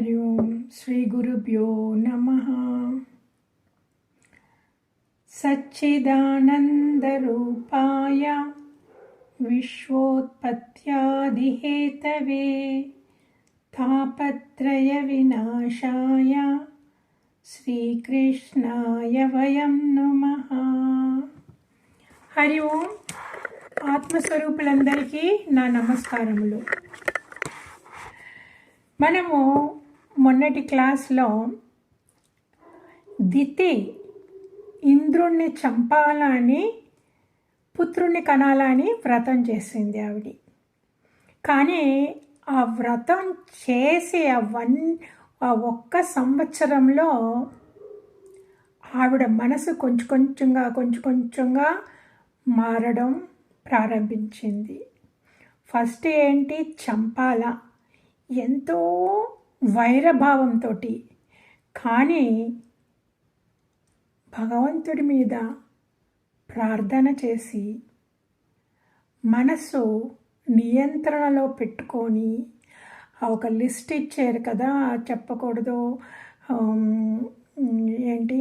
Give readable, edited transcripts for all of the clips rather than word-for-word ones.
हरि ओम श्री गुरुभ्यो नमः। सच्चिदानन्दरूपाय विश्वोत्पत्त्यादिहेतवे तापत्रयविनाशाय श्रीकृष्णाय वयं नमः। हरि ओम ఆత్మస్వరూపులందరికీ నా నమస్కారములు. మనము మొన్నటి క్లాస్లో దితి ఇంద్రుణ్ణి చంపాలని పుత్రుణ్ణి కనాలని వ్రతం చేసింది ఆవిడ. కానీ ఆ వ్రతం చేసి ఆ ఒక్క సంవత్సరంలో ఆవిడ మనసు కొంచెం కొంచెంగా మారడం ప్రారంభించింది. ఫస్ట్ ఏంటి, చంపాల ఎంతో వైరభావంతో, కానీ భగవంతుడి మీద ప్రార్థన చేసి మనసు నియంత్రణలో పెట్టుకొని ఒక లిస్ట్ ఇచ్చారు కదా, చెప్పకూడదు, ఏంటి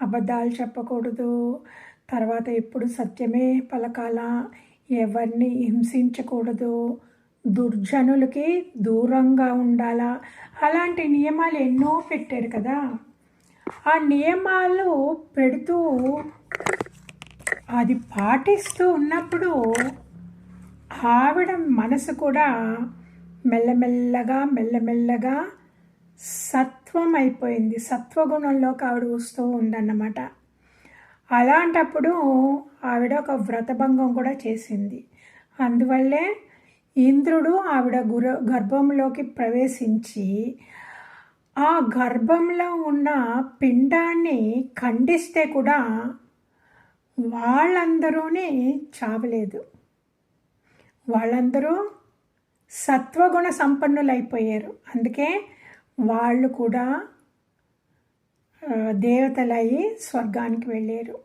అబద్ధాలు చెప్పకూడదు, తర్వాత ఎప్పుడు సత్యమే పలకాల, ఎవరిని హింసించకూడదు, దుర్జనులకి దూరంగా ఉండాలా, అలాంటి నియమాలు ఎన్నో పెట్టారు కదా. ఆ నియమాలు పెడుతూ అది పాటిస్తూ ఉన్నప్పుడు ఆవిడ మనసు కూడా మెల్లమెల్లగా సత్వం అయిపోయింది, సత్వగుణంలోకి ఆవిడ వస్తూ ఉందన్నమాట. అలాంటప్పుడు ఆవిడ ఒక వ్రతభంగం కూడా చేసింది. అందువల్లే ఇంద్రుడు ఆవిడ గర్భంలోకి ప్రవేశించి ఆ గర్భంలో ఉన్న పిండాన్ని ఖండిస్తే కూడా వాళ్ళందరూనే చావలేదు. వాళ్ళందరూ సత్వగుణ సంపన్నులైపోయారు. అందుకే వాళ్ళు కూడా దేవతలయ్యి స్వర్గానికి వెళ్ళారు.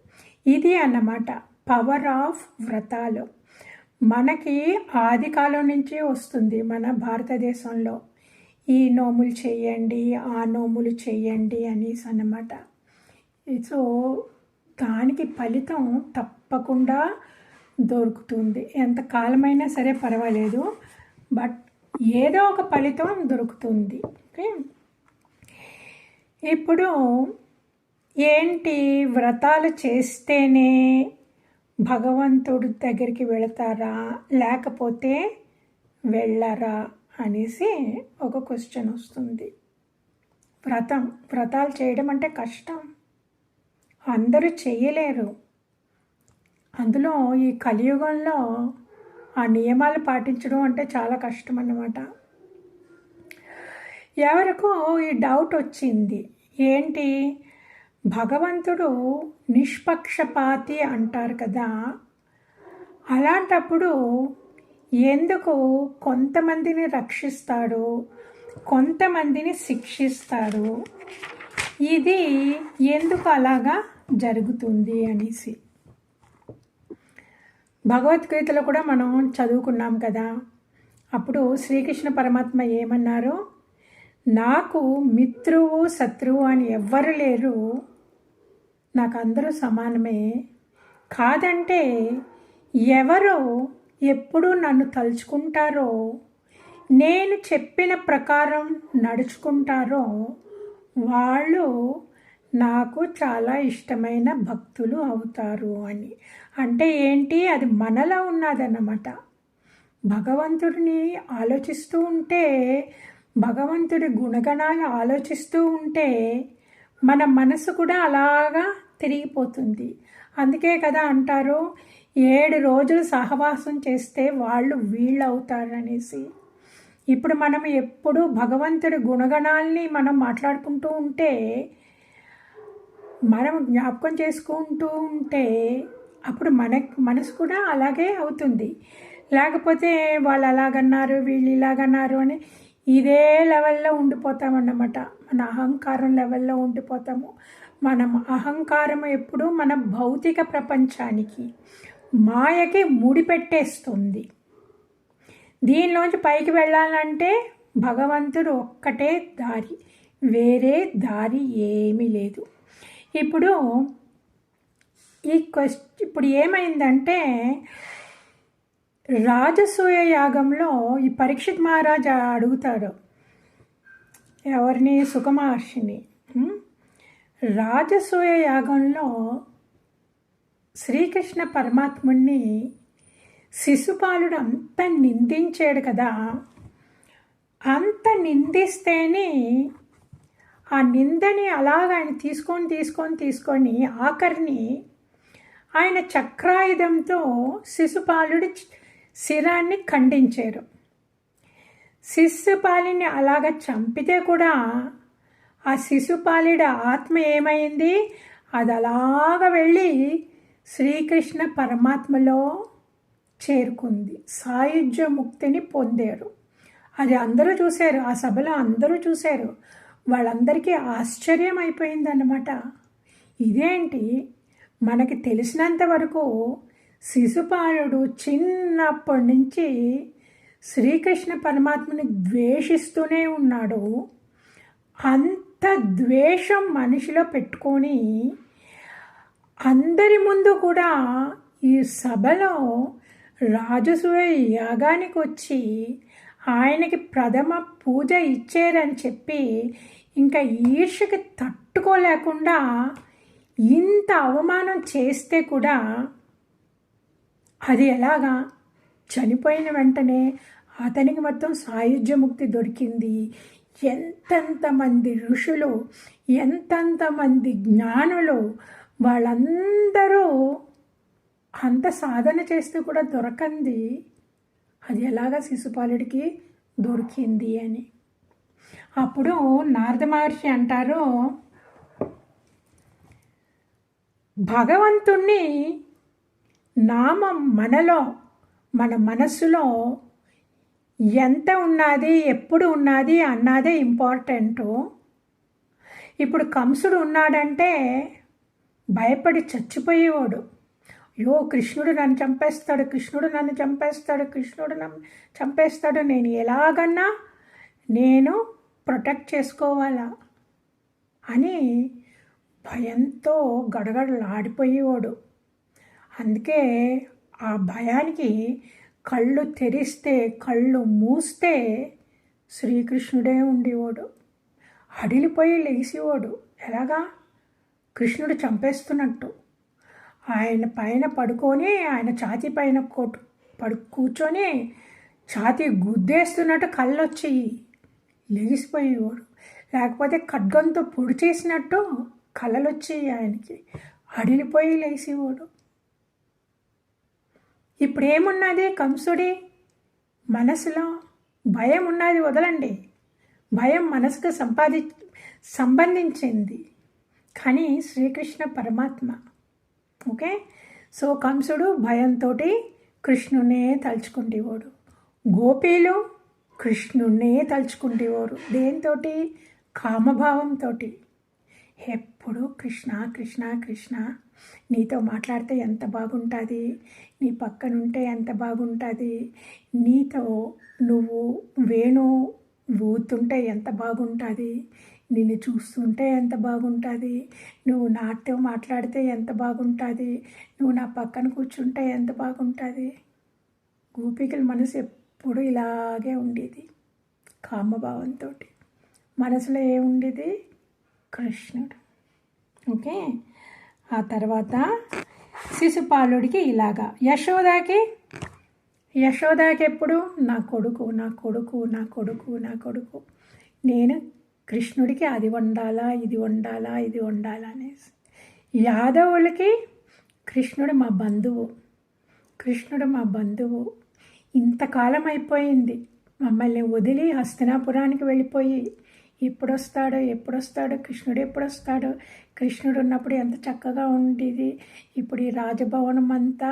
ఇది అన్నమాట పవర్ ఆఫ్ వ్రతాలు. మనకి ఆది కాలం నుంచి వస్తుంది మన భారతదేశంలో, ఈ నోములు చేయండి, ఆ నోములు చేయండి అనేసి అన్నమాట. సో దానికి ఫలితం తప్పకుండా దొరుకుతుంది. ఎంత కాలమైనా సరే పర్వాలేదు, బట్ ఏదో ఒక ఫలితం దొరుకుతుంది. ఓకే, ఇప్పుడు ఏంటి, వ్రతాలు చేస్తేనే భగవంతుడి దగ్గరికి వెళతారా లేకపోతే వెళ్ళరా అనేసి ఒక క్వశ్చన్ వస్తుంది. వ్రతాలు చేయడం అంటే కష్టం, అందరూ చేయలేరు. అందులో ఈ కలియుగంలో ఆ నియమాలు పాటించడం అంటే చాలా కష్టం అన్నమాట. ఎవరికో ఈ డౌట్ వచ్చింది, ఏంటి భగవంతుడు నిష్పక్షపాతి అంటారు కదా, అలాంటప్పుడు ఎందుకు కొంతమందిని రక్షిస్తాడు, కొంతమందిని శిక్షిస్తాడు, ఇది ఎందుకు అలాగా జరుగుతుంది అనేసి. భగవద్గీతలో కూడా మనం చదువుకున్నాం కదా. అప్పుడు శ్రీకృష్ణ పరమాత్మ ఏమన్నారు, నాకు మిత్రువు శత్రువు అని ఎవ్వరు లేరు, నాకు అందరూ సమానమే. కాదంటే ఎవరు ఎప్పుడు నన్ను తలుచుకుంటారో, నేను చెప్పిన ప్రకారం నడుచుకుంటారో వాళ్ళు నాకు చాలా ఇష్టమైన భక్తులు అవుతారు అని. అంటే ఏంటి, అది మనలో ఉన్నదన్నమాట. భగవంతుడిని ఆలోచిస్తూ ఉంటే, భగవంతుడి గుణగణాలు ఆలోచిస్తూ ఉంటే మన మనసు కూడా అలాగా తిరిగిపోతుంది. అందుకే కదా అంటారు, 7 రోజులు సహవాసం చేస్తే వాళ్ళు వీళ్ళు అవుతారనేసి. ఇప్పుడు మనం ఎప్పుడు భగవంతుడి గుణగణాలని మనం మాట్లాడుకుంటూ ఉంటే, మనం జ్ఞాపకం చేసుకుంటూ ఉంటే అప్పుడు మనసు కూడా అలాగే అవుతుంది. లేకపోతే వాళ్ళు అలాగన్నారు, వీళ్ళు ఇలాగన్నారు అని ఇదే లెవెల్లో ఉండిపోతామన్నమాట. మన అహంకారం లెవెల్లో ఉండిపోతాము. మనం అహంకారం ఎప్పుడు మన భౌతిక ప్రపంచానికి మాయకి ముడిపెట్టేస్తుంది. దీనిలోంచి పైకి వెళ్ళాలంటే భగవంతుడు ఒక్కటే దారి, వేరే దారి ఏమీ లేదు. ఇప్పుడు ఇప్పుడు ఏమైందంటే రాజసూయ యాగంలో ఈ పరీక్షిత్ మహారాజా అడుగుతాడు ఎవరిని, సుఖమహర్షిని. రాజసూయ యాగంలో శ్రీకృష్ణ పరమాత్ముడిని శిశుపాలుడు అంత నిందించాడు కదా, అంత నిందిస్తేనే ఆ నిందని అలాగ ఆయన తీసుకొని ఆఖరిని ఆయన చక్రాయుధంతో శిశుపాలుడి శిరాన్ని ఖండించారు. శిశుపాలిని అలాగ చంపితే కూడా ఆ శిశుపాలుడి ఆత్మ ఏమైంది, అది అలాగ వెళ్ళి శ్రీకృష్ణ పరమాత్మలో చేరుకుంది, సాయుధ్య ముక్తిని పొందారు. అది అందరూ చూశారు, ఆ సభలో అందరూ చూశారు. వాళ్ళందరికీ ఆశ్చర్యం అయిపోయిందన్నమాట. ఇదేంటి, మనకి తెలిసినంత వరకు శిశుపాలుడు చిన్నప్పటి నుంచి శ్రీకృష్ణ పరమాత్మని ద్వేషిస్తూనే ఉన్నాడు. అంత ద్వేషం మనిషిలో పెట్టుకొని అందరి ముందు కూడా ఈ సభలో రాజసూయ యాగానికి వచ్చి ఆయనకి ప్రథమ పూజ ఇచ్చారని చెప్పి ఇంకా ఈర్ష్యకి తట్టుకోలేకుండా ఇంత అవమానం చేస్తే కూడా అది ఎలాగా, చనిపోయిన వెంటనే అతనికి మొత్తం సాయుధ్యముక్తి దొరికింది. ఎంతెంతమంది ఋషులు, ఎంతెంతమంది జ్ఞానులు, వాళ్ళందరూ అంత సాధన చేస్తూ కూడా దొరకంది, అది ఎలాగా శిశుపాలుడికి దొరికింది అని. అప్పుడు నారద మహర్షి అంటారు, భగవంతుణ్ణి నామం మనలో, మన మనస్సులో ఎంత ఉన్నది, ఎప్పుడు ఉన్నది అన్నదే ఇంపార్టెంటు. ఇప్పుడు కంసుడు ఉన్నాడంటే భయపడి చచ్చిపోయేవాడు. అయ్యో కృష్ణుడు నన్ను చంపేస్తాడు, కృష్ణుడు నన్ను చంపేస్తాడు, కృష్ణుడు నన్ను చంపేస్తాడు, నేను ఎలాగన్నా నేను ప్రొటెక్ట్ చేసుకోవాలా అని భయంతో గడగడలాడిపోయేవాడు. అందుకే ఆ భయానికి కళ్ళు తెరిస్తే కళ్ళు మూస్తే శ్రీకృష్ణుడే ఉండేవాడు. అడిలిపోయి లేచేవాడు. ఎలాగా, కృష్ణుడు చంపేస్తున్నట్టు ఆయన పైన పడుకొని, ఆయన ఛాతీ పైన కూర్చొని ఛాతీ గుద్దేస్తున్నట్టు కళ్ళు వచ్చి లేచిపోయేవాడు. లేకపోతే ఖడ్గంతో పొడి చేసినట్టు కళ్ళలు వచ్చి ఆయనకి అడిలిపోయి లేచేవాడు. ఇప్పుడేమున్నది కంసుడి మనసులో? భయం ఉన్నది, వదలండి. భయం మనసుకు సంబంధించింది, కానీ శ్రీకృష్ణ పరమాత్మ. ఓకే, సో కంసుడు భయంతో కృష్ణునే తలుచుకుంటేవాడు, గోపీలు కృష్ణున్నే తలుచుకుంటేవారు. దేంతో? కామభావంతో. ఎప్పుడు కృష్ణ కృష్ణ కృష్ణ, నీతో మాట్లాడితే ఎంత బాగుంటుంది, నీ పక్కనుంటే ఎంత బాగుంటుంది, నీతో నువ్వు వేణు ఊతుంటే ఎంత బాగుంటుంది, నిన్ను చూస్తుంటే ఎంత బాగుంటుంది, నువ్వు నాతో మాట్లాడితే ఎంత బాగుంటుంది, నువ్వు నా పక్కన కూర్చుంటే ఎంత బాగుంటుంది. గోపికల మనసు ఎప్పుడు ఇలాగే ఉండేది, కామభావంతో. మనసులో ఏముండేది? కృష్ణుడు. ఓకే, ఆ తర్వాత శిశుపాలుడికి ఇలాగా, యశోదాకి ఎప్పుడు నా కొడుకు నా కొడుకు నా కొడుకు నా కొడుకు, నేను కృష్ణుడికి అది వండాలా ఇది వండాలా ఇది వండాలా అనేసి. యాదవులకి కృష్ణుడు మా బంధువు, కృష్ణుడు మా బంధువు. ఇంతకాలం అయిపోయింది మమ్మల్ని వదిలి హస్తినాపురానికి వెళ్ళిపోయి, ఎప్పుడొస్తాడు కృష్ణుడు, ఎప్పుడొస్తాడు, కృష్ణుడు ఉన్నప్పుడు ఎంత చక్కగా ఉండేది, ఇప్పుడు ఈ రాజభవనం అంతా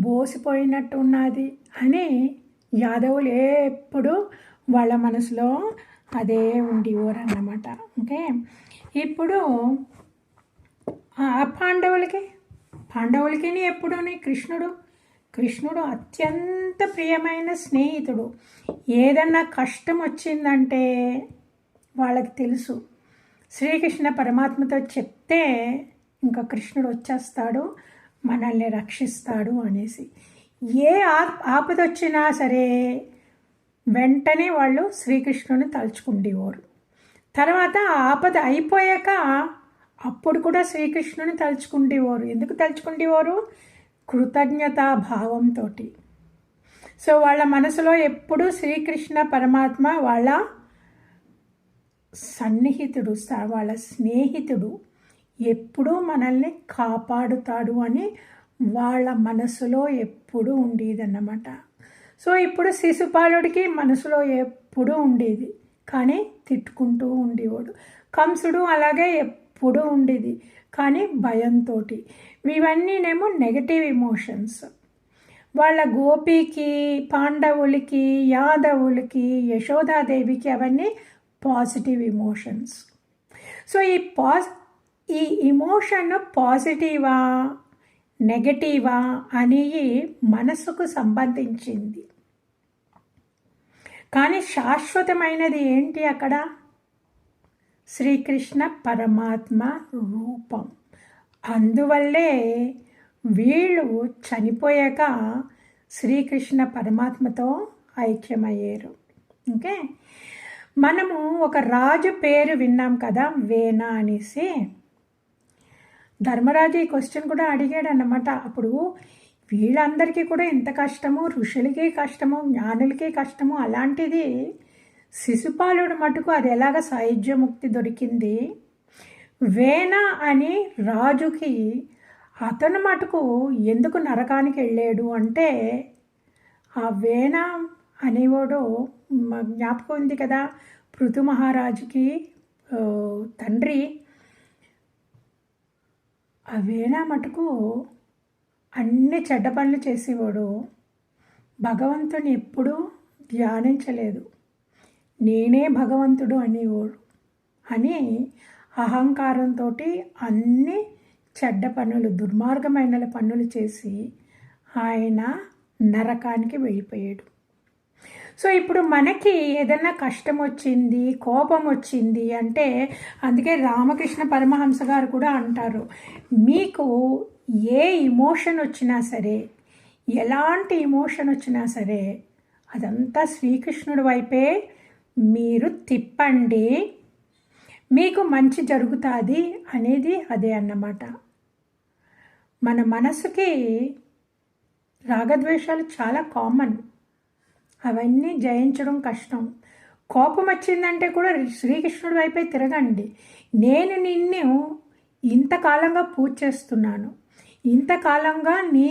బోసిపోయినట్టు ఉన్నది అని యాదవులు ఎప్పుడు వాళ్ళ మనసులో అదే ఉండేవారు అన్నమాట. ఓకే, ఇప్పుడు పాండవులకి ఎప్పుడూ కృష్ణుడు కృష్ణుడు అత్యంత ప్రియమైన స్నేహితుడు. ఏదన్నా కష్టం వచ్చిందంటే వాళ్ళకి తెలుసు, శ్రీకృష్ణ పరమాత్మతో చెప్తే ఇంకా కృష్ణుడు వచ్చేస్తాడు, మనల్ని రక్షిస్తాడు అనేసి. ఏ ఆపద వచ్చినా సరే వెంటనే వాళ్ళు శ్రీకృష్ణుని తలుచుకుండేవారు. తర్వాత ఆ ఆపద అయిపోయాక అప్పుడు కూడా శ్రీకృష్ణుని తలుచుకుండేవారు. ఎందుకు తలుచుకుండేవారు? కృతజ్ఞతా భావంతో. సో వాళ్ళ మనసులో ఎప్పుడూ శ్రీకృష్ణ పరమాత్మ వాళ్ళ సన్నిహితుడు, వాళ్ళ స్నేహితుడు, ఎప్పుడూ మనల్ని కాపాడుతాడు అని వాళ్ళ మనసులో ఎప్పుడూ ఉండేదన్నమాట. సో ఇప్పుడు శిశుపాలుడికి మనసులో ఎప్పుడూ ఉండేది, కానీ తిట్టుకుంటూ ఉండేవాడు. కంసుడు అలాగే ఎప్పుడూ ఉండేది, కానీ భయంతో. ఇవన్నీనేమో నెగటివ్ ఇమోషన్స్. వాళ్ళ గోపికి, పాండవులకి, యాదవులకి, యశోదాదేవికి అవన్నీ పాజిటివ్ ఇమోషన్స్. సో ఈ ఇమోషన్ పాజిటివా నెగటివా అనేది మనసుకు సంబంధించింది. కానీ శాశ్వతమైనది ఏంటి అక్కడ? శ్రీకృష్ణ పరమాత్మ రూపం. అందువల్లే వీళ్ళు చనిపోయాక శ్రీకృష్ణ పరమాత్మతో ఐక్యమయ్యారు. ఓకే, మనము ఒక రాజు పేరు విన్నాం కదా, వేణ అనేసి. ధర్మరాజు ఈ క్వశ్చన్ కూడా అడిగాడు అన్నమాట. అప్పుడు వీళ్ళందరికీ కూడా ఎంత కష్టము, ఋషులకి కష్టము, జ్ఞానులకి కష్టము, అలాంటిది శిశుపాలుడు మటుకు అది ఎలాగ సాయుధ్యముక్తి దొరికింది. వేణ అని రాజుకి అతను మటుకు ఎందుకు నరకానికి వెళ్ళాడు అంటే, ఆ వేణ అనేవాడు జ్ఞాపకం ఉంది కదా, పృథు మహారాజుకి తండ్రి. ఆ వేణ మటుకు అన్ని చెడ్డ పనులు చేసేవాడు. భగవంతుని ఎప్పుడూ ధ్యానించలేదు. నేనే భగవంతుడు అనేవాడు అని అహంకారంతో అన్ని చెడ్డ పనులు, దుర్మార్గమైన పనులు చేసి ఆయన నరకానికి వెళ్ళిపోయాడు. సో ఇప్పుడు మనకి ఏదైనా కష్టం వచ్చింది, కోపం వచ్చింది అంటే, అందుకే రామకృష్ణ పరమహంస గారు కూడా అంటారు, మీకు ఏ ఇమోషన్ వచ్చినా సరే, ఎలాంటి ఇమోషన్ వచ్చినా సరే, అదంతా శ్రీకృష్ణుడి వైపే మీరు తిప్పండి, మీకు మంచి జరుగుతుంది అనేది అదే అన్నమాట. మన మనసుకి రాగద్వేషాలు చాలా కామన్, అవన్నీ జయించడం కష్టం. కోపం వచ్చిందంటే కూడా శ్రీకృష్ణుడి వైపే తిరగండి. నేను నిన్ను ఇంతకాలంగా పూజ చేస్తున్నాను, ఇంతకాలంగా నీ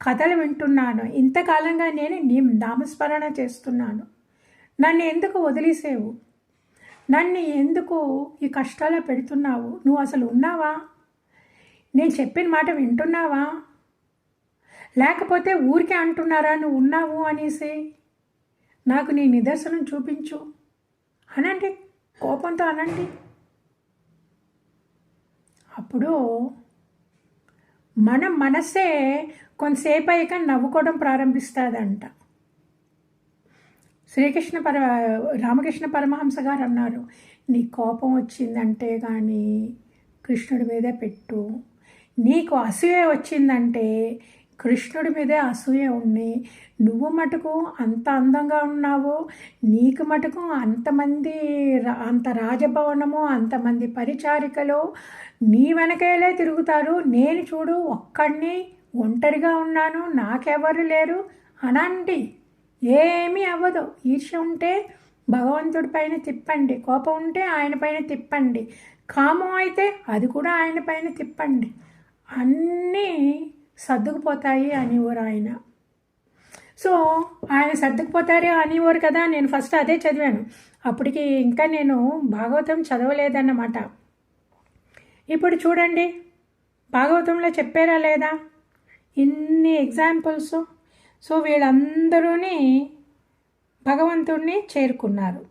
కథలు వింటున్నాను, ఇంతకాలంగా నేను నీ నామస్మరణ చేస్తున్నాను, నన్ను ఎందుకు వదిలేసేవు? నన్ను ఎందుకు ఈ కష్టాల్లో పెడుతున్నావు? నువ్వు అసలు ఉన్నావా? నేను చెప్పిన మాట వింటున్నావా? లేకపోతే ఊరికే అంటున్నారా నువ్వు ఉన్నావు అనేసి? నాకు నీ నిదర్శనం చూపించు అనండి, కోపంతో అనండి. అప్పుడు మన మనసే కొంతసేపు అయ్యాక నవ్వుకోవడం ప్రారంభిస్తుందంట. రామకృష్ణ పరమహంస గారు అన్నారు, నీ కోపం వచ్చిందంటే కానీ కృష్ణుడి మీదే పెట్టు, నీకు అసూయ వచ్చిందంటే కృష్ణుడి మీదే అసూయ ఉంది. నువ్వు మటుకు అంత అందంగా ఉన్నావు, నీకు మటుకు అంతమంది, అంత రాజభవనము, అంతమంది పరిచారికలు నీ వెనకేలే తిరుగుతారు, నేను చూడు ఒక్కడిని ఒంటరిగా ఉన్నాను, నాకెవరు లేరు అనండి. ఏమీ అవ్వదు. ఈర్ష్య ఉంటే భగవంతుడి పైన తిప్పండి, కోపం ఉంటే ఆయన పైన తిప్పండి, కామం అయితే అది కూడా ఆయన పైన తిప్పండి, అన్నీ సర్దుకుపోతాయి అనేవారు ఆయన. సో ఆయన సర్దుకుపోతారు అనేవారు కదా. నేను ఫస్ట్ అదే చదివాను, అప్పటికి ఇంకా నేను భాగవతం చదవలేదన్నమాట. ఇప్పుడు చూడండి భాగవతంలో చెప్పారా లేదా ఇన్ని ఎగ్జాంపుల్స్. సో వీళ్ళందరూని భగవంతుడిని చేరుకున్నారు.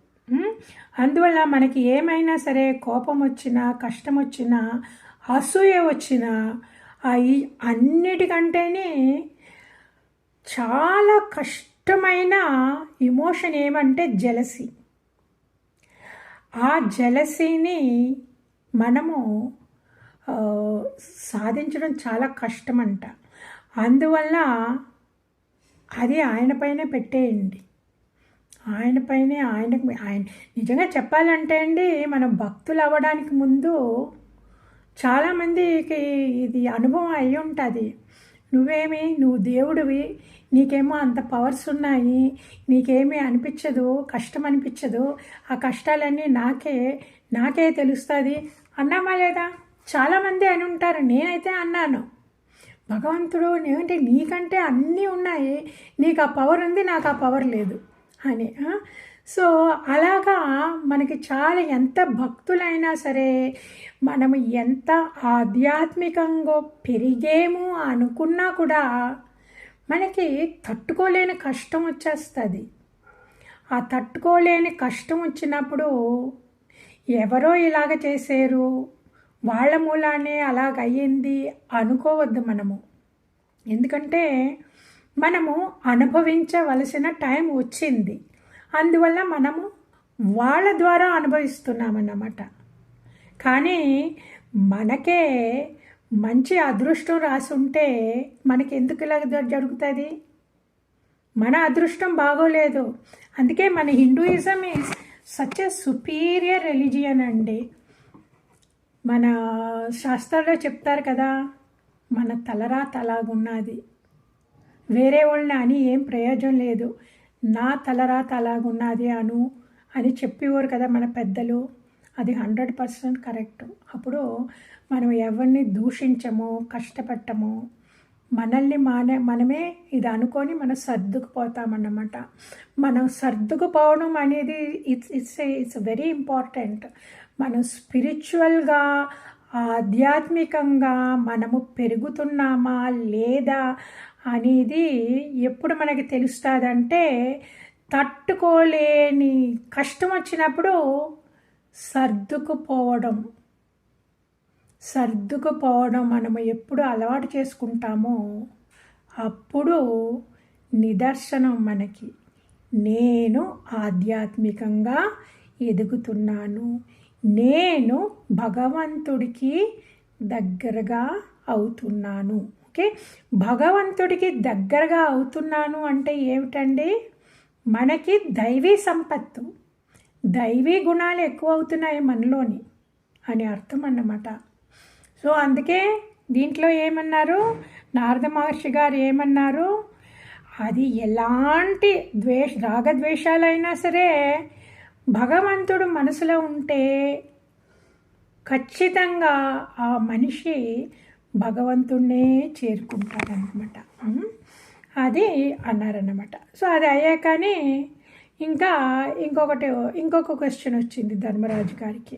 అందువల్ల మనకి ఏమైనా సరే కోపం వచ్చినా, కష్టం వచ్చినా, అసూయ వచ్చినా, అన్నిటికంటేనే చాలా కష్టమైన ఇమోషన్ ఏమంటే జెలసీ. ఆ జెలసీని మనము సాధించడం చాలా కష్టమంట. అందువల్ల అది ఆయన పైనే పెట్టేయండి. ఆయన నిజంగా చెప్పాలంటే అండి, మనం భక్తులు అవ్వడానికి ముందు చాలామందికి ఇది అనుభవం అయి ఉంటుంది. నువ్వు దేవుడివి, నీకేమో అంత పవర్స్ ఉన్నాయి, నీకేమీ అనిపించదు, కష్టం అనిపించదు, ఆ కష్టాలన్నీ నాకే తెలుస్తుంది అన్నామా లేదా? చాలామంది అని ఉంటారు. నేనైతే అన్నాను, భగవంతుడు ఏమంటే నీకంటే అన్నీ ఉన్నాయి, నీకు ఆ పవర్ ఉంది, నాకు ఆ పవర్ లేదు అని. సో అలాగా మనకి చాలా ఎంత భక్తులైనా సరే, మనము ఎంత ఆధ్యాత్మికంగా పెరిగేము అనుకున్నా కూడా మనకి తట్టుకోలేని కష్టం వచ్చేస్తుంది. ఆ తట్టుకోలేని కష్టం వచ్చినప్పుడు ఎవరో ఇలాగ చేశారు, వాళ్ళ మూలానే అలాగయ్యింది అనుకోవద్దు మనము. ఎందుకంటే మనము అనుభవించవలసిన టైం వచ్చింది, అందువల్ల మనము వాళ్ళ ద్వారా అనుభవిస్తున్నామన్నమాట. కానీ మనకే మంచి అదృష్టం రాసి ఉంటే మనకి ఎందుకు ఇలా జరుగుతుంది? మన అదృష్టం బాగోలేదు. అందుకే మన Hinduism is such a superior religion అండి. మన శాస్త్రాల్లో చెప్తారు కదా, మన తలరాత అలాగున్నది, వేరే వాళ్ళని అని ఏం ప్రయోజనం లేదు, నా తలరాత అలాగున్నది అని చెప్పేవారు కదా మన పెద్దలు. అది 100% కరెక్ట్. అప్పుడు మనం ఎవరిని దూషించము, కష్టపెట్టము, మనమే ఇది అనుకొని మనం సర్దుకుపోతామన్నమాట. మనం సర్దుకుపోవడం అనేది ఇట్స్ వెరీ ఇంపార్టెంట్. మనం స్పిరిచువల్గా, ఆధ్యాత్మికంగా మనము పెరుగుతున్నామా లేదా అనేది ఎప్పుడు మనకి తెలుస్తుందంటే, తట్టుకోలేని కష్టం వచ్చినప్పుడు సర్దుకుపోవడం మనము ఎప్పుడు అలవాటు చేసుకుంటామో అప్పుడు నిదర్శనం మనకి, నేను ఆధ్యాత్మికంగా ఎదుగుతున్నాను, నేను భగవంతుడికి దగ్గరగా అవుతున్నాను. ఓకే, భగవంతుడికి దగ్గరగా అవుతున్నాను అంటే ఏమిటండి? మనకి దైవీ సంపత్తు, దైవీ గుణాలు ఎక్కువ అవుతున్నాయి మనలోని అని అర్థం అన్నమాట. సో అందుకే దీంట్లో ఏమన్నారు, నారద మహర్షి గారు ఏమన్నారు, అది ఎలాంటి రాగద్వేషాలైనా సరే భగవంతుడు మనసులో ఉంటే ఖచ్చితంగా ఆ మనిషి భగవంతుడినే చేరుకుంటాడనమాట. అది అన్నారన్నమాట. సో అది అయ్యాకని ఇంకొక క్వశ్చన్ వచ్చింది ధర్మరాజు గారికి.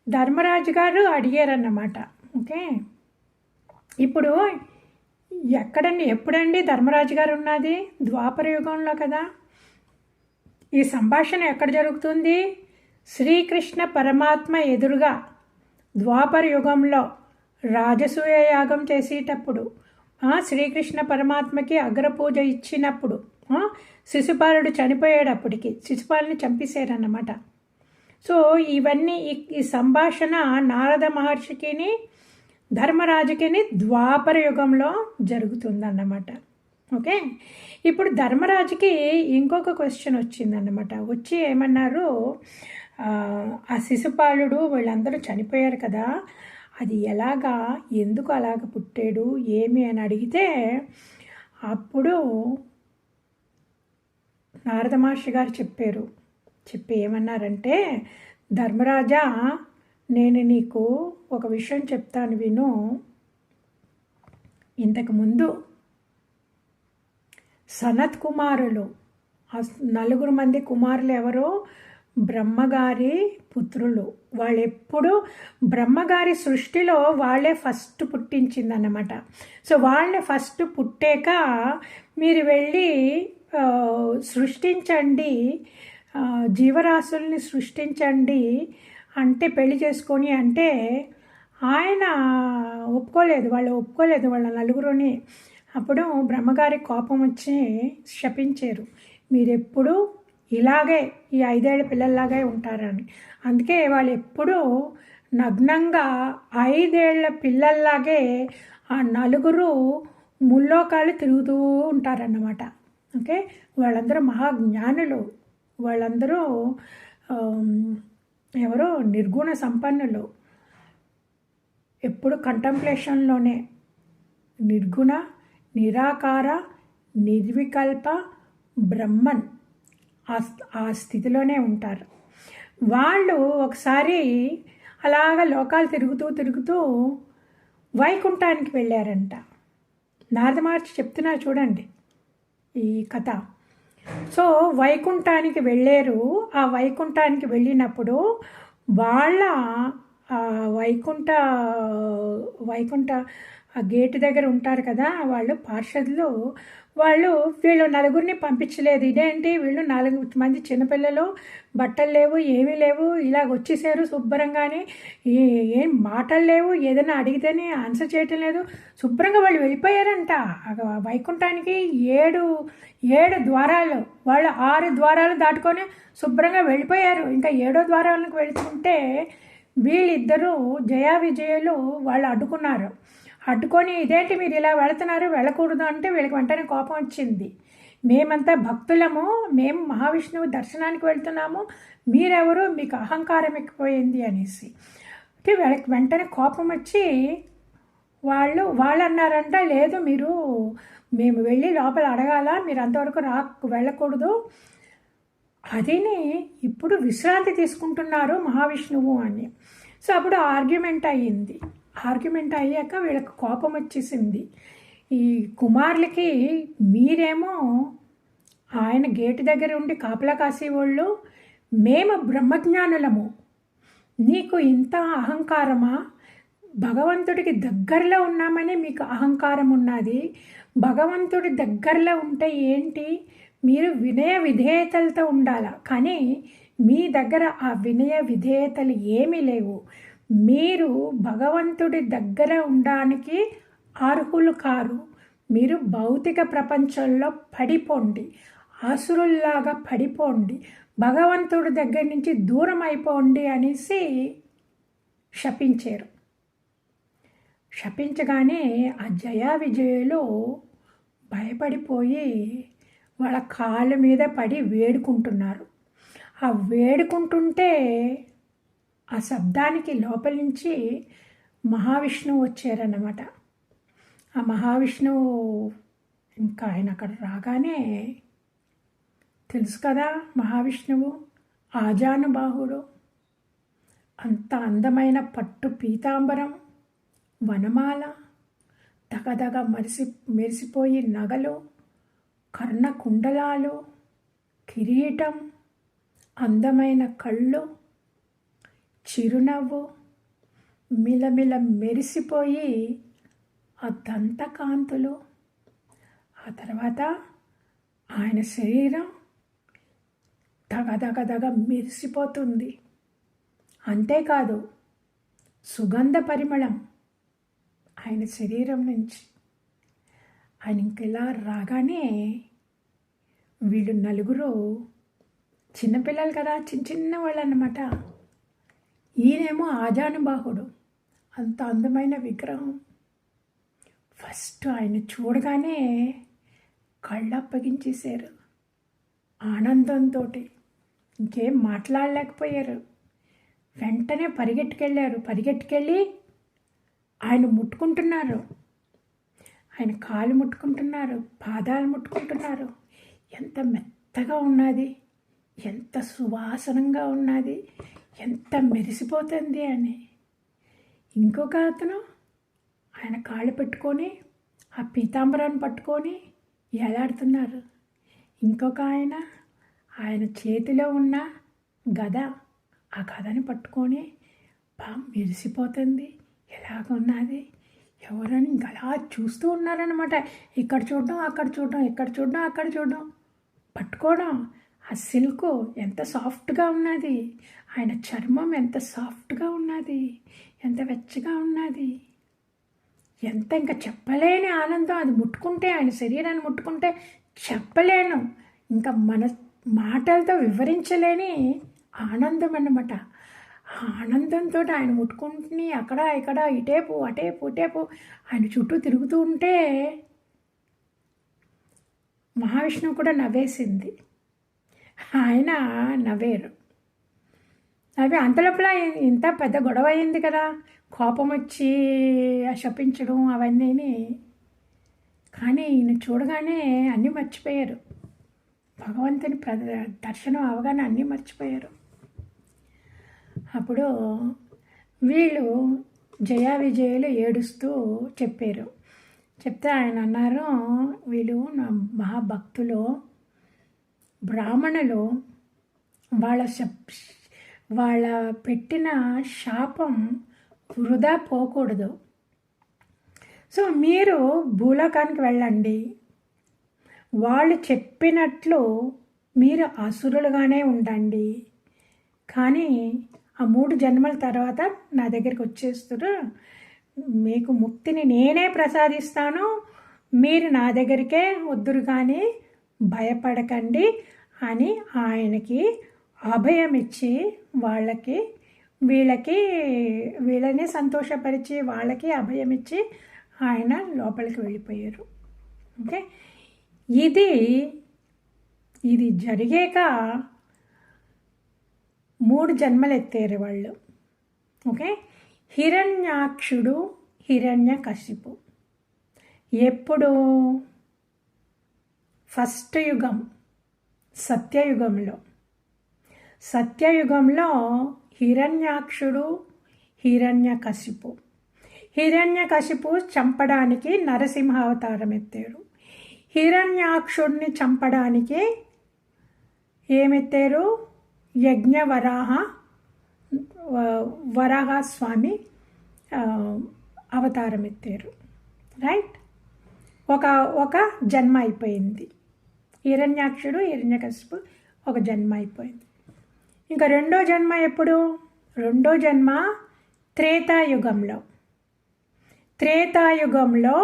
ధర్మరాజు గారు అడిగారన్నమాట. ఓకే, ఇప్పుడు ఎప్పుడండి ధర్మరాజు గారు ఉన్నది? ద్వాపర యుగంలో కదా. ఈ సంభాషణ ఎక్కడ జరుగుతుంది? శ్రీకృష్ణ పరమాత్మ ఎదురుగా ద్వాపర యుగంలో రాజసూయ యాగం చేసేటప్పుడు, శ్రీకృష్ణ పరమాత్మకి అగ్రపూజ ఇచ్చినప్పుడు, శిశుపాలుడు చనిపోయేటప్పటికి శిశుపాలుని చంపేశారన్నమాట. సో ఇవన్నీ ఈ సంభాషణ నారద మహర్షికిని ధర్మరాజుకిని ద్వాపర యుగంలో జరుగుతుందన్నమాట. ఓకే, ఇప్పుడు ధర్మరాజుకి ఇంకొక క్వశ్చన్ వచ్చిందన్నమాట. వచ్చి ఏమన్నారు, ఆ శిశుపాలుడు వీళ్ళందరూ చనిపోయారు కదా, అది ఎందుకు అలాగ పుట్టాడు ఏమి అని అడిగితే, అప్పుడు నారద మహర్షి గారు చెప్పి ఏమన్నారంటే, ధర్మరాజా, నేను నీకు ఒక విషయం చెప్తాను విను. ఇంతకుముందు సనత్ కుమారులు, 4 మంది కుమారులు ఎవరో బ్రహ్మగారి పుత్రులు. వాళ్ళు ఎప్పుడు బ్రహ్మగారి సృష్టిలో వాళ్ళే ఫస్ట్ పుట్టించిందన్నమాట. సో వాళ్ళని ఫస్ట్ పుట్టాక మీరు వెళ్ళి సృష్టించండి, జీవరాశుల్ని సృష్టించండి అంటే, పెళ్లి చేసుకొని అంటే ఆయన ఒప్పుకోలేదు. వాళ్ళ 4 అప్పుడు బ్రహ్మగారి కోపం వచ్చి శపించారు, మీరెప్పుడు ఇలాగే ఈ 5 ఏళ్ల పిల్లల్లాగే ఉంటారని. అందుకే వాళ్ళు ఎప్పుడూ నగ్నంగా 5 ఏళ్ల పిల్లల్లాగే ఆ నలుగురు ముల్లోకాలు తిరుగుతూ ఉంటారన్నమాట. ఓకే, వాళ్ళందరూ మహాజ్ఞానులు, వాళ్ళందరూ ఎవరో నిర్గుణ సంపన్నులు, ఎప్పుడు కంటంప్లేషన్లోనే నిర్గుణ, నిరాకార, నిర్వికల్ప బ్రహ్మన్ ఆ స్థితిలోనే ఉంటారు. వాళ్ళు ఒకసారి అలాగ లోకాలు తిరుగుతూ తిరుగుతూ వైకుంఠానికి వెళ్ళారంట. నారద మహర్షి చెప్తున్నారు చూడండి ఈ కథ. సో వైకుంఠానికి వెళ్ళారు. ఆ వైకుంఠానికి వెళ్ళినప్పుడు వాళ్ళ వైకుంఠ వైకుంఠ ఆ గేటు దగ్గర ఉంటారు కదా వాళ్ళు పార్షదులు, వాళ్ళు వీళ్ళు నలుగురిని పంపించలేదు. ఇదేంటి వీళ్ళు 4 మంది చిన్నపిల్లలు, బట్టలు లేవు, ఏమీ లేవు, ఇలాగ వచ్చేసారు శుభ్రంగానే, ఏం మాటలు లేవు, ఏదైనా అడిగితేనే ఆన్సర్ చేయటం లేదు, శుభ్రంగా వాళ్ళు వెళ్ళిపోయారంట వైకుంఠానికి. 7 ద్వారాలు, వాళ్ళు 6 ద్వారాలు దాటుకొని శుభ్రంగా వెళ్ళిపోయారు. ఇంకా 7వ ద్వారాలకు వెళ్తుంటే వీళ్ళిద్దరూ జయా విజయులు వాళ్ళు అడ్డుకున్నారు. అడ్డుకొని ఇదేంటి మీరు ఇలా వెళుతున్నారు, వెళ్ళకూడదు అంటే వీళ్ళకి వెంటనే కోపం వచ్చింది. మేమంతా భక్తులము, మేము మహావిష్ణువు దర్శనానికి వెళ్తున్నాము, మీరెవరు, మీకు అహంకారం ఎక్కిపోయింది అనేసి. అంటే వీళ్ళకి వెంటనే కోపం వచ్చి వాళ్ళు అన్నారంట, లేదు మీరు, మేము వెళ్ళి లోపల అడగాల, మీరు అంతవరకు వెళ్ళకూడదు, అదిని ఇప్పుడు విశ్రాంతి తీసుకుంటున్నారు మహావిష్ణువు అని. సో అప్పుడు ఆర్గ్యుమెంట్ అయ్యింది. ఆర్గ్యుమెంట్ అయ్యాక వీళ్ళకి కోపం వచ్చేసింది. ఈ కుమారులకి మీరేమో ఆయన గేటు దగ్గర ఉండి కాపలా కాసేవాళ్ళు, మేము బ్రహ్మజ్ఞానులము, నీకు ఇంత అహంకారమా? భగవంతుడికి దగ్గరలో ఉన్నామని మీకు అహంకారం ఉన్నది. భగవంతుడి దగ్గరలో ఉంటే ఏంటి, మీరు వినయ విధేయతలతో ఉండాలి, కానీ మీ దగ్గర ఆ వినయ విధేయతలు ఏమీ లేవు. మీరు భగవంతుడి దగ్గర ఉండడానికి అర్హులు కారు. మీరు భౌతిక ప్రపంచంలో పడిపోండి, అసురుల్లాగా పడిపోండి, భగవంతుడి దగ్గర నుంచి దూరం అయిపోండి అనేసి శపించారు. శపించగానే ఆ జయా విజయులు భయపడిపోయి వాళ్ళ కాళ్ళ మీద పడి వేడుకుంటున్నారు. ఆ వేడుకుంటుంటే ఆ శబ్దానికి లోపల నుంచి మహావిష్ణువు వచ్చారన్నమాట. ఆ మహావిష్ణువు ఇంకా ఆయన అక్కడ రాగానే తెలుసు కదా, మహావిష్ణువు ఆజానుబాహుడు, అంత అందమైన పట్టు పీతాంబరం, వనమాల, దగదగ మెరిసిపోయి నగలు, కర్ణ కుండలాలు, కిరీటం, అందమైన కళ్ళు, చిరునవ్వు, మిలమిల మెరిసిపోయి ఆ దంతకాంతులు. ఆ తర్వాత ఆయన శరీరం దగదగదగ మెరిసిపోతుంది. అంతేకాదు సుగంధ పరిమళం ఆయన శరీరం నుంచి. ఆయన ఇంకెలా రాగానే వీళ్ళు నలుగురు చిన్నపిల్లలు కదా, చిన్న వాళ్ళు అన్నమాట. ఈయనేమో ఆజానుబాహుడు, అంత అందమైన విగ్రహం. ఫస్ట్ ఆయన చూడగానే కళ్ళు అప్పగించేశారు ఆనందంతో, ఇంకేం మాట్లాడలేకపోయారు. వెంటనే పరిగెట్టుకెళ్ళి ఆయన ముట్టుకుంటున్నారు, ఆయన కాలు ముట్టుకుంటున్నారు, పాదాలు ముట్టుకుంటున్నారు. ఎంత మెత్తగా ఉన్నది, ఎంత సువాసనంగా ఉన్నది, ఎంత మెరిసిపోతుంది అని. ఇంకొక అతను ఆయన కాళ్ళు పెట్టుకొని ఆ పీతాంబరాన్ని పట్టుకొని ఎలాడుతున్నారు. ఇంకొక ఆయన చేతిలో ఉన్న గద, ఆ గదని పట్టుకొని మెరిసిపోతుంది, ఎలాగున్నది, ఎవరని ఇంకా అలా చూస్తూ ఉన్నారనమాట. ఇక్కడ చూడడం, అక్కడ చూడడం, ఇక్కడ చూడడం, అక్కడ చూడడం, పట్టుకోవడం. ఆ సిల్క్ ఎంత సాఫ్ట్గా ఉన్నది, ఆయన చర్మం ఎంత సాఫ్ట్గా ఉన్నది, ఎంత వెచ్చగా ఉన్నది. ఎంత ఇంకా చెప్పలేని ఆనందం. అది ముట్టుకుంటే, ఆయన శరీరాన్ని ముట్టుకుంటే చెప్పలేను, ఇంకా మన మాటలతో వివరించలేని ఆనందం అన్నమాట. ఆ ఆనందంతో ఆయన ముట్టుకుంటుని అక్కడ ఇక్కడ ఇటేపు అటేపు ఇటేపు ఆయన చుట్టూ తిరుగుతూ ఉంటే మహావిష్ణువు కూడా నవ్వేసింది, ఆయన నవ్వేరు. అవి అంతలోపల ఇంత పెద్ద గొడవ అయింది కదా, కోపం వచ్చి శపించడం అవన్నీ. కానీ ఈయన చూడగానే అన్నీ మర్చిపోయారు, భగవంతుని దర్శనం అవగానే అన్నీ మర్చిపోయారు. అప్పుడు వీళ్ళు జయా విజయులు ఏడుస్తూ చెప్పారు. చెప్తే ఆయన అన్నారు, వీళ్ళు నా మహాభక్తులు, బ్రాహ్మణులు, వాళ్ళ పెట్టిన శాపం వృధా పోకూడదు. సో మీరు భూలోకానికి వెళ్ళండి, వాళ్ళు చెప్పినట్లు మీరు అసురులుగానే ఉండండి, కానీ ఆ 3 జన్మల తర్వాత నా దగ్గరికి వచ్చేస్తారు, మీకు ముక్తిని నేనే ప్రసాదిస్తాను, మీరు నా దగ్గరికే వద్దురు కానీ భయపడకండి అని ఆయనకి అభయం ఇచ్చి వీళ్ళని సంతోషపరిచి వాళ్ళకి అభయం ఇచ్చి ఆయన లోపలికి వెళ్ళిపోయారు. ఓకే, ఇది జరిగాక 3 జన్మలు ఎత్తారు వాళ్ళు. ఓకే, హిరణ్యాక్షుడు, హిరణ్యకశిపు ఎప్పుడు? ఫస్ట్ యుగం సత్యయుగంలో హిరణ్యాక్షుడు, హిరణ్యకశిపు చంపడానికి నరసింహ అవతారం ఎత్తాడు. హిరణ్యాక్షుడిని చంపడానికి ఏమెత్తారు? వరాహ స్వామి అవతారం ఎత్తారు. రైట్, ఒక జన్మ అయిపోయింది. హిరణ్యాక్షుడు, హిరణ్యకశిపు ఒక జన్మ అయిపోయింది. ఇంకా రెండో జన్మ ఎప్పుడు? రెండో జన్మ త్రేతాయుగంలో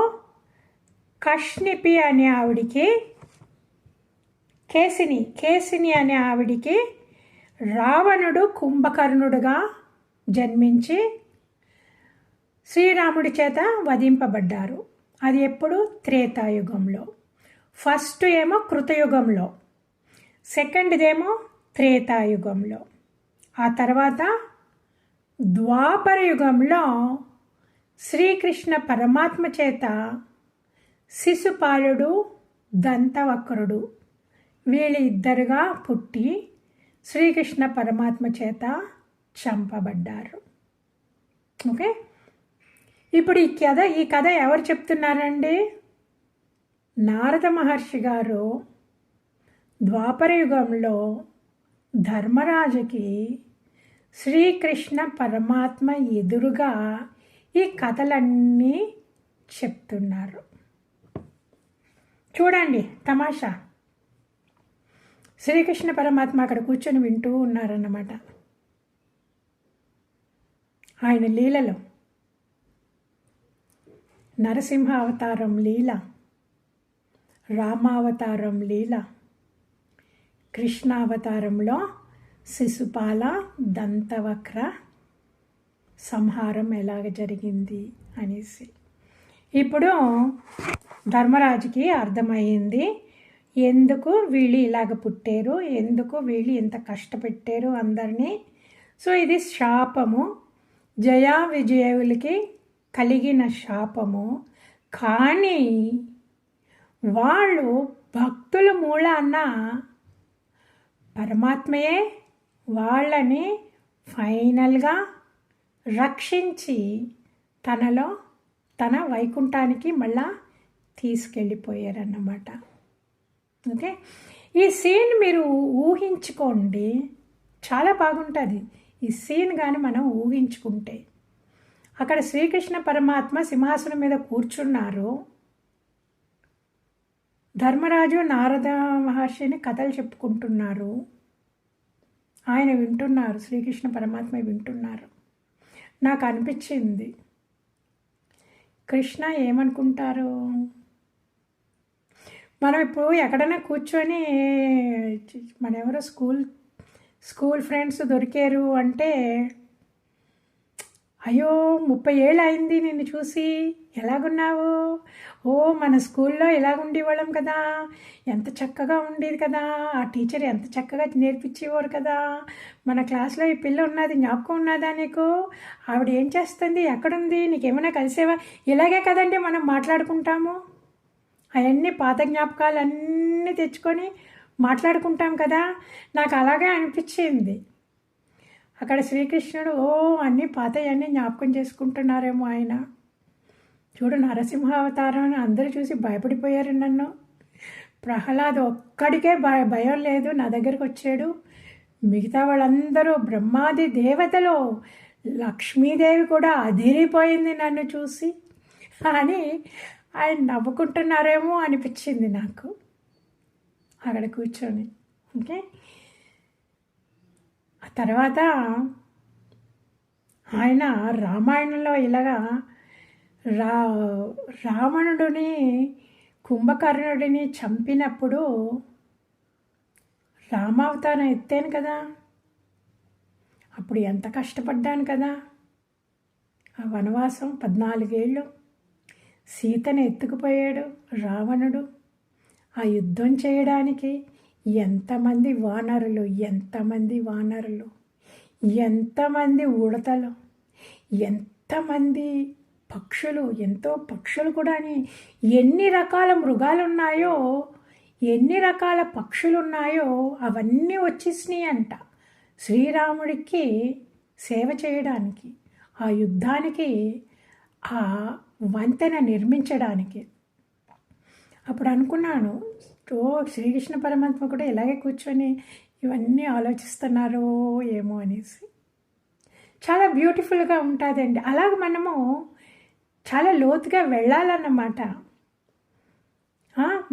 కష్ణిపి అనే ఆవిడికి, కేసిని అనే ఆవిడికి రావణుడు కుంభకర్ణుడుగా జన్మించి శ్రీరాముడి చేత వధింపబడ్డారు. అది ఎప్పుడు? త్రేతాయుగంలో. ఫస్ట్ ఏమో కృతయుగంలో, సెకండ్దేమో త్రేతాయుగంలో. ఆ తర్వాత ద్వాపర యుగంలో శ్రీకృష్ణ పరమాత్మ చేత శిశుపాలుడు, దంతవక్రుడు వీళ్ళిద్దరుగా పుట్టి శ్రీకృష్ణ పరమాత్మ చేత చంపబడ్డారు. ఓకే, ఇప్పుడు ఈ కథ ఎవరు చెప్తున్నారండి? నారద మహర్షి గారు ద్వాపర యుగంలో ధర్మరాజుకి శ్రీకృష్ణ పరమాత్మ ఎదురుగా ఈ కథలన్నీ చెప్తున్నారు. చూడండి తమాషా, శ్రీకృష్ణ పరమాత్మ అక్కడ కూర్చొని వింటూ ఉన్నారన్నమాట. ఆయన లీలలో నరసింహ అవతారం లీల, రామావతారం లీల, కృష్ణావతారంలో శిశుపాల, దంతవక్ర సంహారం ఎలాగ జరిగింది అనేసి. ఇప్పుడు ధర్మరాజుకి అర్థమయ్యింది ఎందుకు వీళ్ళు ఇలాగ పుట్టారు, ఎందుకు వీళ్ళు ఇంత కష్టపెట్టారు అందరినీ. సో ఇది శాపము, జయా విజయులకి కలిగిన శాపము. కానీ వాళ్ళు భక్తుల మూలాన పరమాత్మయే వాళ్ళని ఫైనల్గా రక్షించి తన వైకుంఠానికి మళ్ళా తీసుకెళ్ళిపోయారన్నమాట. ఓకే, ఈ సీన్ మీరు ఊహించుకోండి, చాలా బాగుంటుంది ఈ సీన్. కానీ మనం ఊహించుకుంటే అక్కడ శ్రీకృష్ణ పరమాత్మ సింహాసనం మీద కూర్చున్నారు, ధర్మరాజు నారద మహర్షిని కథలు చెప్పుకుంటున్నారు, ఆయన వింటున్నారు, శ్రీకృష్ణ పరమాత్మ వింటున్నారు. నాకు అనిపించింది కృష్ణ ఏమనుకుంటారు? మనం ఇప్పుడు ఎక్కడైనా కూర్చొని మనెవరో స్కూల్ ఫ్రెండ్స్ దొరికారు అంటే, అయ్యో 30 ఏళ్ళు అయింది నిన్ను చూసి, ఎలాగున్నావు? ఓ మన స్కూల్లో ఇలాగుండేవాళ్ళం కదా, ఎంత చక్కగా ఉండేది కదా, ఆ టీచర్ ఎంత చక్కగా నేర్పించేవారు కదా, మన క్లాస్లో ఈ పిల్ల ఉన్నది జ్ఞాపకం ఉన్నదా నీకు? ఆవిడ ఏం చేస్తుంది, ఎక్కడుంది, నీకేమైనా కలిసేవా? ఇలాగే కదండి మనం మాట్లాడుకుంటాము. అవన్నీ పాత జ్ఞాపకాలు అన్నీ తెచ్చుకొని మాట్లాడుకుంటాం కదా. నాకు అలాగే అనిపించింది. అక్కడ శ్రీకృష్ణుడు అన్నీ పాతవన్నీ జ్ఞాపకం చేసుకుంటున్నారేమో ఆయన. చూడు నరసింహావతారం అందరూ చూసి భయపడిపోయారు నన్ను. ప్రహ్లాద్ ఒక్కడికే భయం లేదు, నా దగ్గరకు వచ్చాడు. మిగతా వాళ్ళందరూ బ్రహ్మాది దేవతలు, లక్ష్మీదేవి కూడా అదిరిపోయింది నన్ను చూసి అని ఆయన నవ్వుకుంటున్నారేమో అనిపించింది నాకు అక్కడ కూర్చొని. ఓకే, ఆ తర్వాత ఆయన రామాయణంలో ఇలాగా రావణుడిని కుంభకర్ణుడిని చంపినప్పుడు రామావతారం ఎత్తాను కదా, అప్పుడు ఎంత కష్టపడ్డాను కదా. ఆ వనవాసం 14 ఏళ్ళు సీతను ఎత్తుకుపోయాడు రావణుడు. ఆ యుద్ధం చేయడానికి ఎంతమంది వానరులు, ఎంతమంది ఉడతలు, ఎంతమంది పక్షులు, ఎంతో పక్షులు కూడా, ఎన్ని రకాల మృగాలు ఉన్నాయో, ఎన్ని రకాల పక్షులు ఉన్నాయో అవన్నీ వచ్చేసినాయి అంట శ్రీరాముడికి సేవ చేయడానికి, ఆ యుద్ధానికి, ఆ వంతెన నిర్మించడానికి. అప్పుడు అనుకున్నాను, శ్రీకృష్ణ పరమాత్మ కూడా ఇలాగే కూర్చొని ఇవన్నీ ఆలోచిస్తున్నారో ఏమో అనేసి. చాలా బ్యూటిఫుల్గా ఉంటుందండి. అలాగ మనము చాలా లోతుగా వెళ్ళాలన్నమాట.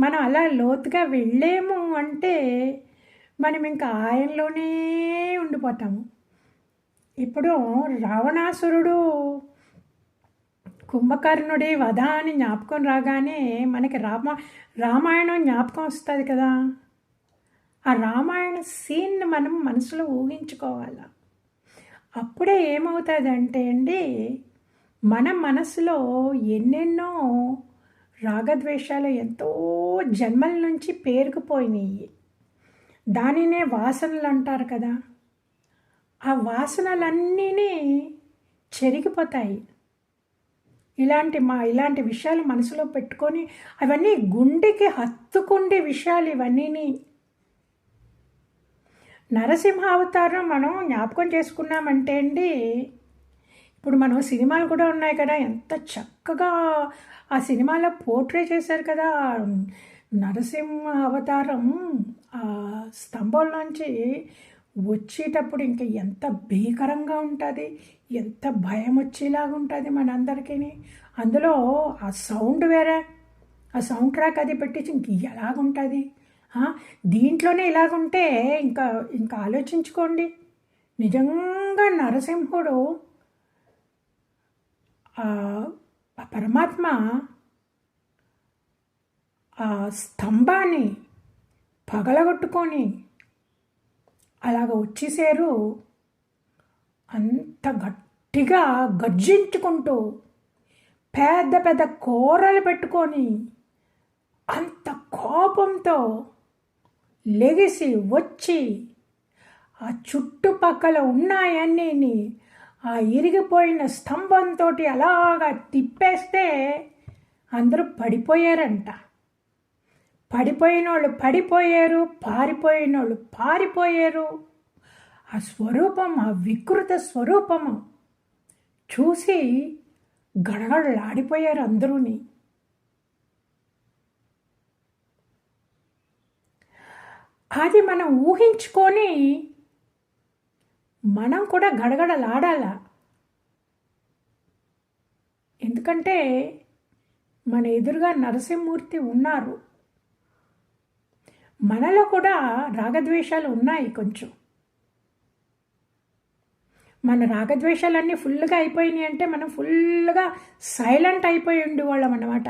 మనం అలా లోతుగా వెళ్ళేము అంటే మనం ఇంకా ఆయనలోనే ఉండిపోతాము. ఇప్పుడు రావణాసురుడు కుంభకర్ణుడి వధ అని జ్ఞాపకం రాగానే మనకి రామాయణం జ్ఞాపకం వస్తుంది కదా. ఆ రామాయణ సీన్ని మనం మనసులో ఊహించుకోవాలి. అప్పుడే ఏమవుతుందంటే అండి, మన మనసులో ఎన్నెన్నో రాగద్వేషాలు ఎంతో జన్మల నుంచి పేరుకుపోయినాయి. దానినే వాసనలు అంటారు కదా. ఆ వాసనలన్నీ చెరిగిపోతాయి. ఇలాంటి విషయాలు మనసులో పెట్టుకొని అవన్నీ గుండెకి హత్తుకుండే విషయాలు ఇవన్నీ. నరసింహావతారం మనం జ్ఞాపకం చేసుకున్నామంటే అండి, ఇప్పుడు మనం సినిమాలు కూడా ఉన్నాయి కదా, ఎంత చక్కగా ఆ సినిమాలో పోర్ట్రే చేశారు కదా. నరసింహ అవతారం ఆ స్తంభంలోంచి వచ్చేటప్పుడు ఇంకా ఎంత భీకరంగా ఉంటుంది, ఎంత భయం వచ్చేలాగా ఉంటుంది మనందరికీ. అందులో ఆ సౌండ్ వేరే, ఆ సౌండ్ ట్రాక్ అది పెట్టించి ఇంక ఎలాగుంటుంది. దీంట్లోనే ఇలాగుంటే ఇంకా ఇంకా ఆలోచించుకోండి. నిజంగా నరసింహుడు పరమాత్మ ఆ స్తంభాన్ని పగలగొట్టుకొని అలాగ వచ్చేసారు. అంత గట్టిగా గర్జించుకుంటూ పెద్ద పెద్ద కూరలు పెట్టుకొని అంత కోపంతో లెగిసి వచ్చి ఆ చుట్టుపక్కల ఉన్నాయన్నీ ఆ ఇరిగిపోయిన స్తంభంతో అలాగా తిప్పేస్తే అందరూ పడిపోయారంట. పడిపోయిన వాళ్ళు పడిపోయారు, పారిపోయిన వాళ్ళు పారిపోయారు. ఆ స్వరూపం, ఆ వికృత స్వరూపము చూసి గడగడలాడిపోయారు అందరూని. అది మనం ఊహించుకొని మనం కూడా గడగడలాడాల. ఎందుకంటే మన ఎదురుగా నరసింహమూర్తి ఉన్నారు. మనలో కూడా రాగద్వేషాలు ఉన్నాయి కొంచెం. మన రాగద్వేషాలన్నీ ఫుల్గా అయిపోయినాయి అంటే మనం ఫుల్గా సైలెంట్ అయిపోయి ఉండేవాళ్ళం అన్నమాట.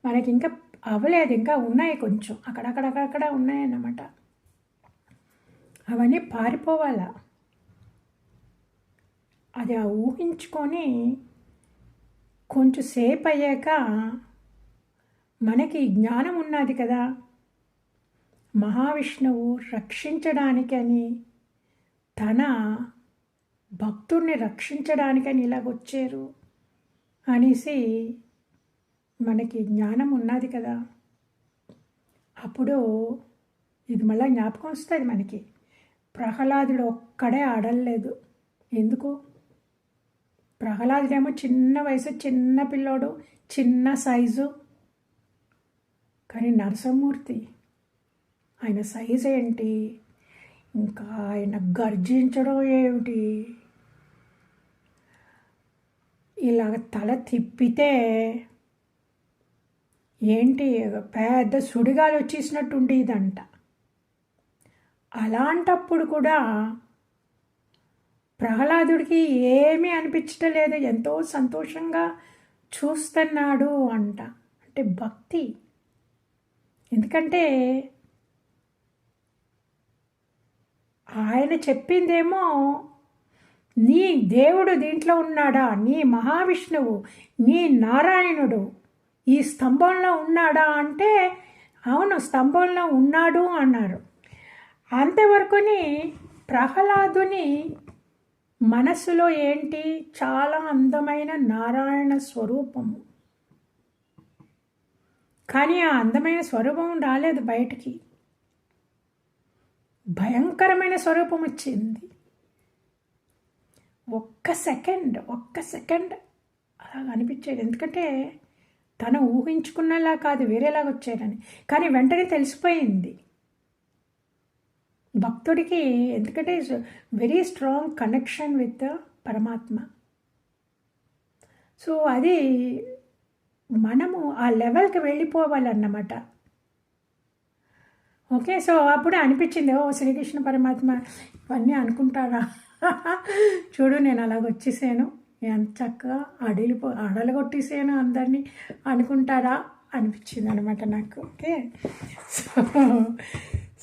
మనకి ఇంకా అవ్వలేదు, ఇంకా ఉన్నాయి కొంచెం అక్కడక్కడక్కడక్కడ ఉన్నాయన్నమాట. అవన్నీ పారిపోవాలా. అది ఆ ఊహించుకొని కొంచెం సేపు అయ్యాక మనకి జ్ఞానం ఉన్నది కదా, మహావిష్ణువు రక్షించడానికని, తన భక్తుడిని రక్షించడానికని ఇలాగొచ్చారు అనేసి మనకి జ్ఞానం ఉన్నది కదా. అప్పుడు ఇది మళ్ళీ జ్ఞాపకం వస్తుంది మనకి. ప్రహ్లాదుడు ఒక్కడే ఆడలేదు. ఎందుకు? ప్రహ్లాదుడేమో చిన్న వయసు, చిన్న పిల్లోడు, చిన్న సైజు. కానీ నరసింహమూర్తి ఆయన సైజు ఏంటి, ఇంకా ఆయన గర్జించడం ఏమిటి, ఇలాగ తల తిప్పితే ఏంటి పెద్ద సుడిగాలు వచ్చేసినట్టు ఉండేదంట. అలాంటప్పుడు కూడా ప్రహ్లాదుడికి ఏమీ అనిపించటం లేదు, ఎంతో సంతోషంగా చూస్తున్నాడు అంట. అంటే భక్తి. ఎందుకంటే ఆయన చెప్పిందేమో నీ దేవుడు దీంట్లో ఉన్నాడా, నీ మహావిష్ణువు, నీ నారాయణుడు ఈ స్తంభంలో ఉన్నాడా అంటే అవును స్తంభంలో ఉన్నాడు అన్నారు. అంతవరకుని ప్రహ్లాదుని మనస్సులో ఏంటి, చాలా అందమైన నారాయణ స్వరూపము. కానీ ఆ అందమైన స్వరూపం రాలేదు బయటికి, భయంకరమైన స్వరూపం వచ్చింది. ఒక్క సెకండ్ అలా అనిపించేది. ఎందుకంటే తను ఊహించుకున్నలా కాదు, వేరేలాగా వచ్చారని. కానీ వెంటనే తెలిసిపోయింది భక్తుడికి. ఎందుకంటే వెరీ స్ట్రాంగ్ కనెక్షన్ విత్ పరమాత్మ. సో అది మనము ఆ లెవెల్కి వెళ్ళిపోవాలన్నమాట. ఓకే, సో అప్పుడు అనిపించింది, ఓ శ్రీకృష్ణ పరమాత్మ ఇవన్నీ అనుకుంటారా, చూడు నేను అలాగ వచ్చేసాను, ఎంత చక్కగా అడలగొట్టేసాను అందరినీ అనుకుంటారా అనిపించింది అనమాట నాకు. ఓకే,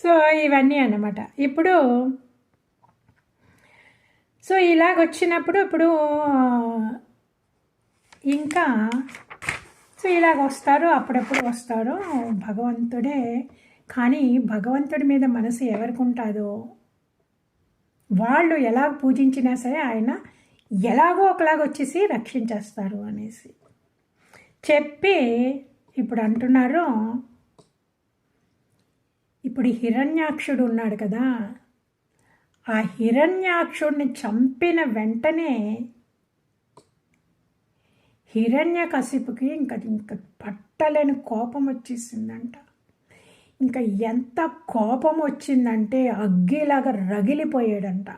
సో ఇవన్నీ అన్నమాట. ఇప్పుడు సో ఇలాగొచ్చినప్పుడు ఇప్పుడు ఇంకా సో ఇలాగ వస్తారు, అప్పుడప్పుడు వస్తారు భగవంతుడే. కానీ భగవంతుడి మీద మనసు ఎవరికి ఉంటుందో వాళ్ళు ఎలా పూజించినా సరే ఆయన ఎలాగో ఒకలాగా వచ్చేసి రక్షించేస్తారు అనేసి చెప్పి ఇప్పుడు అంటున్నారు. ఇప్పుడు హిరణ్యాక్షుడు ఉన్నాడు కదా, ఆ హిరణ్యాక్షుడిని చంపిన వెంటనే హిరణ్యకశిపుకి ఇంకా పట్టలేని కోపం వచ్చేసిందంట. ఇంకా ఎంత కోపం వచ్చిందంటే అగ్గిలాగా రగిలిపోయాడంట.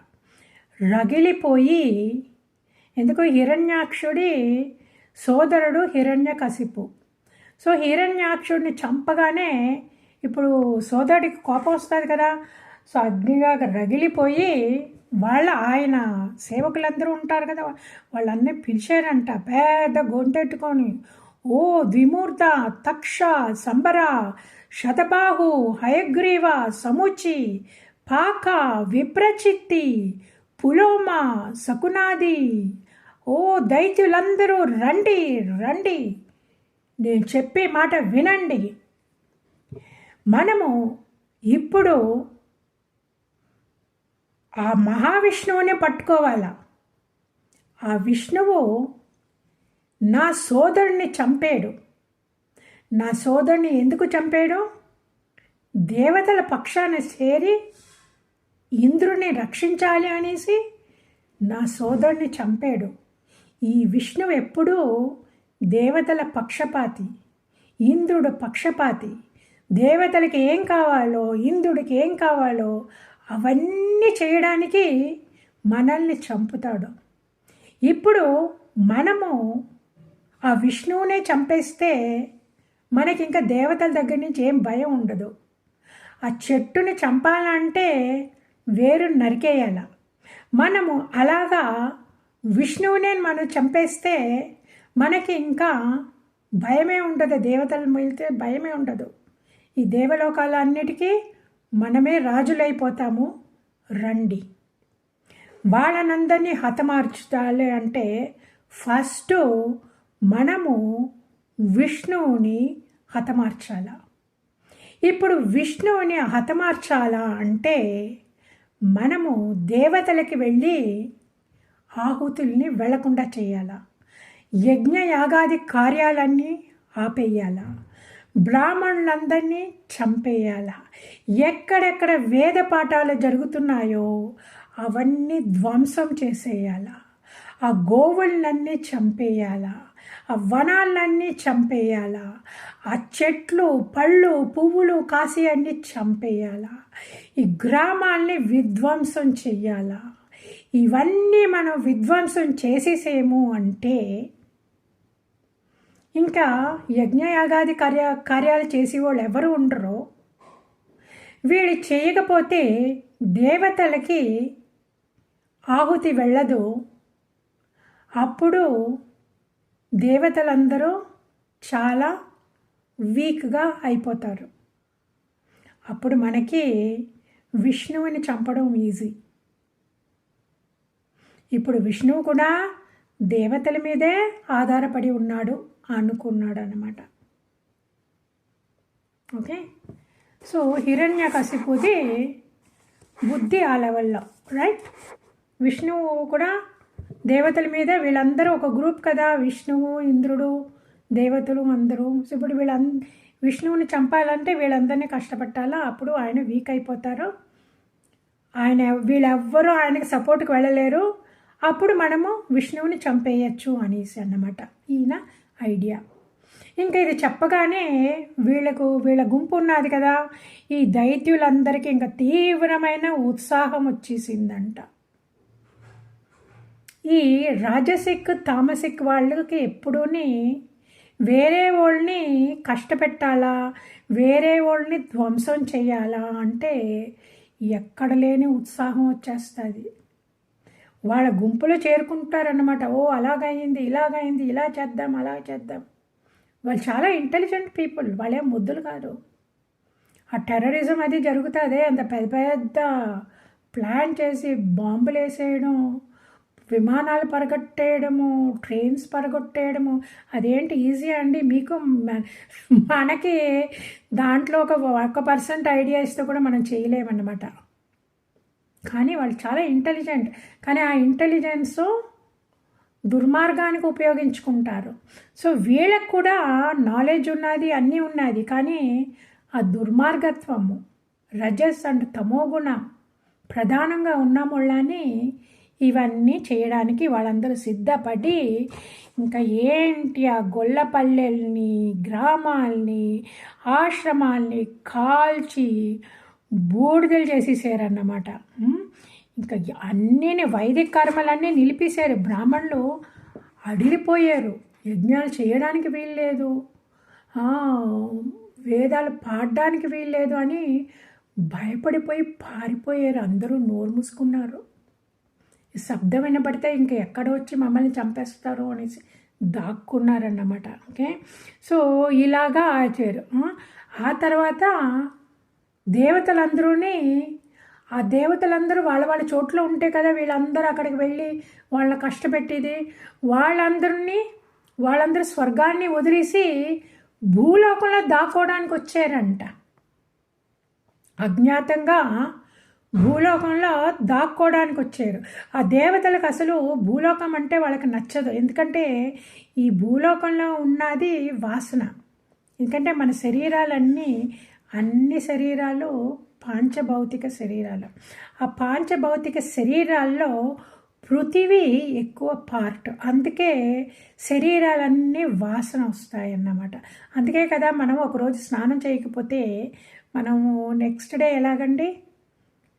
రగిలిపోయి, ఎందుకు హిరణ్యాక్షుడి సోదరుడు హిరణ్యకశిపు. సో హిరణ్యాక్షుడిని చంపగానే ఇప్పుడు సోదరుడికి కోపం వస్తుంది కదా, సో అగ్నిగా రగిలిపోయి ఆయన సేవకులందరూ ఉంటారు కదా, వాళ్ళన్నీ పిలిచారంట పెద్ద గొంతెట్టుకొని. ఓ ద్విమూర్త, తక్ష, సంబర, శతబాహు, హయగ్రీవ, సముచి, పాక, విప్రచిత్తి, పులోమ, శకునాది, ఓ దైత్యులందరూ రండి రండి, నేను చెప్పే మాట వినండి. మనము ఇప్పుడు ఆ మహావిష్ణువుని పట్టుకోవాలా. ఆ విష్ణువు నా సోదరుని చంపాడు. నా సోదరుని ఎందుకు చంపాడు? దేవతల పక్షాన చేరి ఇంద్రుని రక్షించాలి అనేసి నా సోదరుని చంపాడు. ఈ విష్ణువు ఎప్పుడూ దేవతల పక్షపాతి, ఇంద్రుడు పక్షపాతి. దేవతలకి ఏం కావాలో, ఇంద్రుడికి ఏం కావాలో అవన్నీ చేయడానికి మనల్ని చంపుతాడు. ఇప్పుడు మనము ఆ విష్ణువునే చంపేస్తే మనకి ఇంకా దేవతల దగ్గర నుంచి ఏం భయం ఉండదు. ఆ చెట్టుని చంపాలంటే వేరు నరికేయాల, మనము అలాగా విష్ణువునే మనం చంపేస్తే మనకి ఇంకా భయమే ఉండదు, దేవతలు మిగిలితే భయమే ఉండదు. ఈ దేవలోకాలన్నిటికీ మనమే రాజులైపోతాము. రండి, వాళ్ళనందరినీ హతమార్చాలి అంటే ఫస్ట్ మనము విష్ణువుని హతమార్చాల. ఇప్పుడు విష్ణువుని హతమార్చాలా అంటే మనము దేవతలకి వెళ్ళి ఆహుతుల్ని వెళ్లకుండా చేయాల, యజ్ఞ యాగాది కార్యాలన్నీ ఆపేయాల, బ్రాహ్మణులందరినీ చంపేయాల, ఎక్కడెక్కడ వేద పాఠాలు జరుగుతున్నాయో అవన్నీ ధ్వంసం చేసేయాల, ఆ గోవులన్నీ చంపేయాల, ఆ వనాలన్నీ చంపేయాల, ఆ చెట్లు పళ్ళు పువ్వులు కాసి అన్నీ చంపేయాల, ఈ గ్రామాల్ని విధ్వంసం చెయ్యాల. ఇవన్నీ మనం విధ్వంసం చేసేసేము అంటే ఇంకా యజ్ఞయాగాది కార్యాలు చేసేవాళ్ళు ఎవరు ఉండరో. వీళ్ళు చేయకపోతే దేవతలకి ఆహుతి వెళ్ళదు. అప్పుడు దేవతలందరూ చాలా వీక్గా అయిపోతారు. అప్పుడు మనకి విష్ణువుని చంపడం ఈజీ. ఇప్పుడు విష్ణువు కూడా దేవతల మీదే ఆధారపడి ఉన్నాడు అనుకున్నాడు అన్నమాట. ఓకే, సో హిరణ్యకశిపుది బుద్ధి ఆ లెవెల్లో, రైట్. విష్ణువు కూడా దేవతల మీద, వీళ్ళందరూ ఒక గ్రూప్ కదా, విష్ణువు ఇంద్రుడు దేవతలు అందరూ. సో ఇప్పుడు విష్ణువుని చంపాలంటే వీళ్ళందరినీ కష్టపట్టాలా, అప్పుడు ఆయన వీక్ అయిపోతారు. వీళ్ళెవ్వరూ ఆయనకి సపోర్ట్కి వెళ్ళలేరు. అప్పుడు మనము విష్ణువుని చంపేయచ్చు అనేసి అన్నమాట ఈయన ఐడియా. ఇంకా ఇది చెప్పగానే వీళ్ళ గుంపు ఉన్నది కదా, ఈ దైత్యులందరికీ ఇంకా తీవ్రమైన ఉత్సాహం వచ్చేసిందంట. ఈ రాజసిక్ తామసిక్ వాళ్ళకి ఎప్పుడూని వేరే వాళ్ళని కష్టపెట్టాలా, వేరే వాళ్ళని ధ్వంసం చేయాలా అంటే ఎక్కడ లేని ఉత్సాహం వచ్చేస్తుంది. వాళ్ళ గుంపులో చేరుకుంటారన్నమాట. ఓ అలాగైంది, ఇలాగైంది, ఇలా చేద్దాం, అలా చేద్దాం. వాళ్ళు చాలా ఇంటెలిజెంట్ పీపుల్, వాళ్ళేం ముద్దులు కాదు. ఆ టెర్రరిజం అది జరుగుతుంది, అంత పెద్ద పెద్ద ప్లాన్ చేసి బాంబులు వేసేయడం, విమానాలు పరగొట్టేయడము, ట్రైన్స్ పరగొట్టేయడము, అదేంటి ఈజీ అండి మీకు? మనకి దాంట్లో ఒక 1% ఐడియా ఇస్తే కూడా మనం చేయలేమన్నమాట. కానీ వాళ్ళు చాలా ఇంటెలిజెంట్, కానీ ఆ ఇంటెలిజెన్స్ దుర్మార్గానికి ఉపయోగించుకుంటారు. సో వీళ్ళకు కూడా నాలెడ్జ్ ఉన్నది, అన్నీ ఉన్నది, కానీ ఆ దుర్మార్గత్వము, రజస్ అండ్ తమోగుణం ప్రధానంగా ఉన్న వాళ్ళని ఇవన్నీ చేయడానికి వాళ్ళందరూ సిద్ధపడి ఇంకా ఏంటి ఆ గొల్లపల్లెల్ని, గ్రామాల్ని, ఆశ్రమాల్ని కాల్చి బూడిదలు చేసేసారన్నమాట. ఇంకా అన్నీ వైదిక కర్మలన్నీ నిలిపేశారు. బ్రాహ్మణులు అడిలిపోయారు, యజ్ఞాలు చేయడానికి వీల్లేదు, వేదాలు పాడడానికి వీల్లేదు అని భయపడిపోయి పారిపోయారు. అందరూ నోరు మూసుకున్నారు. శబ్దం వినబడితే ఇంకా ఎక్కడ వచ్చి మమ్మల్ని చంపేస్తారు అనేసి దాక్కున్నారన్నమాట. ఓకే, సో ఇలాగా ఆచారు. ఆ తర్వాత ఆ దేవతలందరూ వాళ్ళ చోట్ల ఉంటే కదా వీళ్ళందరూ అక్కడికి వెళ్ళి వాళ్ళని కష్టపెట్టేది. వాళ్ళందరూ స్వర్గాన్ని వదిలేసి భూలోకంలో దాక్కోవడానికి వచ్చారంట. అజ్ఞాతంగా భూలోకంలో దాక్కోవడానికి వచ్చారు. ఆ దేవతలకు అసలు భూలోకం అంటే వాళ్ళకి నచ్చదు. ఎందుకంటే ఈ భూలోకంలో ఉన్నది వాసన. ఎందుకంటే మన అన్ని శరీరాలు పాంచభౌతిక శరీరాలు. ఆ పాంచభౌతిక శరీరాల్లో పృథివీ ఎక్కువ పార్ట్. అందుకే శరీరాలన్నీ వాసన వస్తాయన్నమాట. అందుకే కదా మనం ఒకరోజు స్నానం చేయకపోతే మనము నెక్స్ట్ డే ఎలాగండి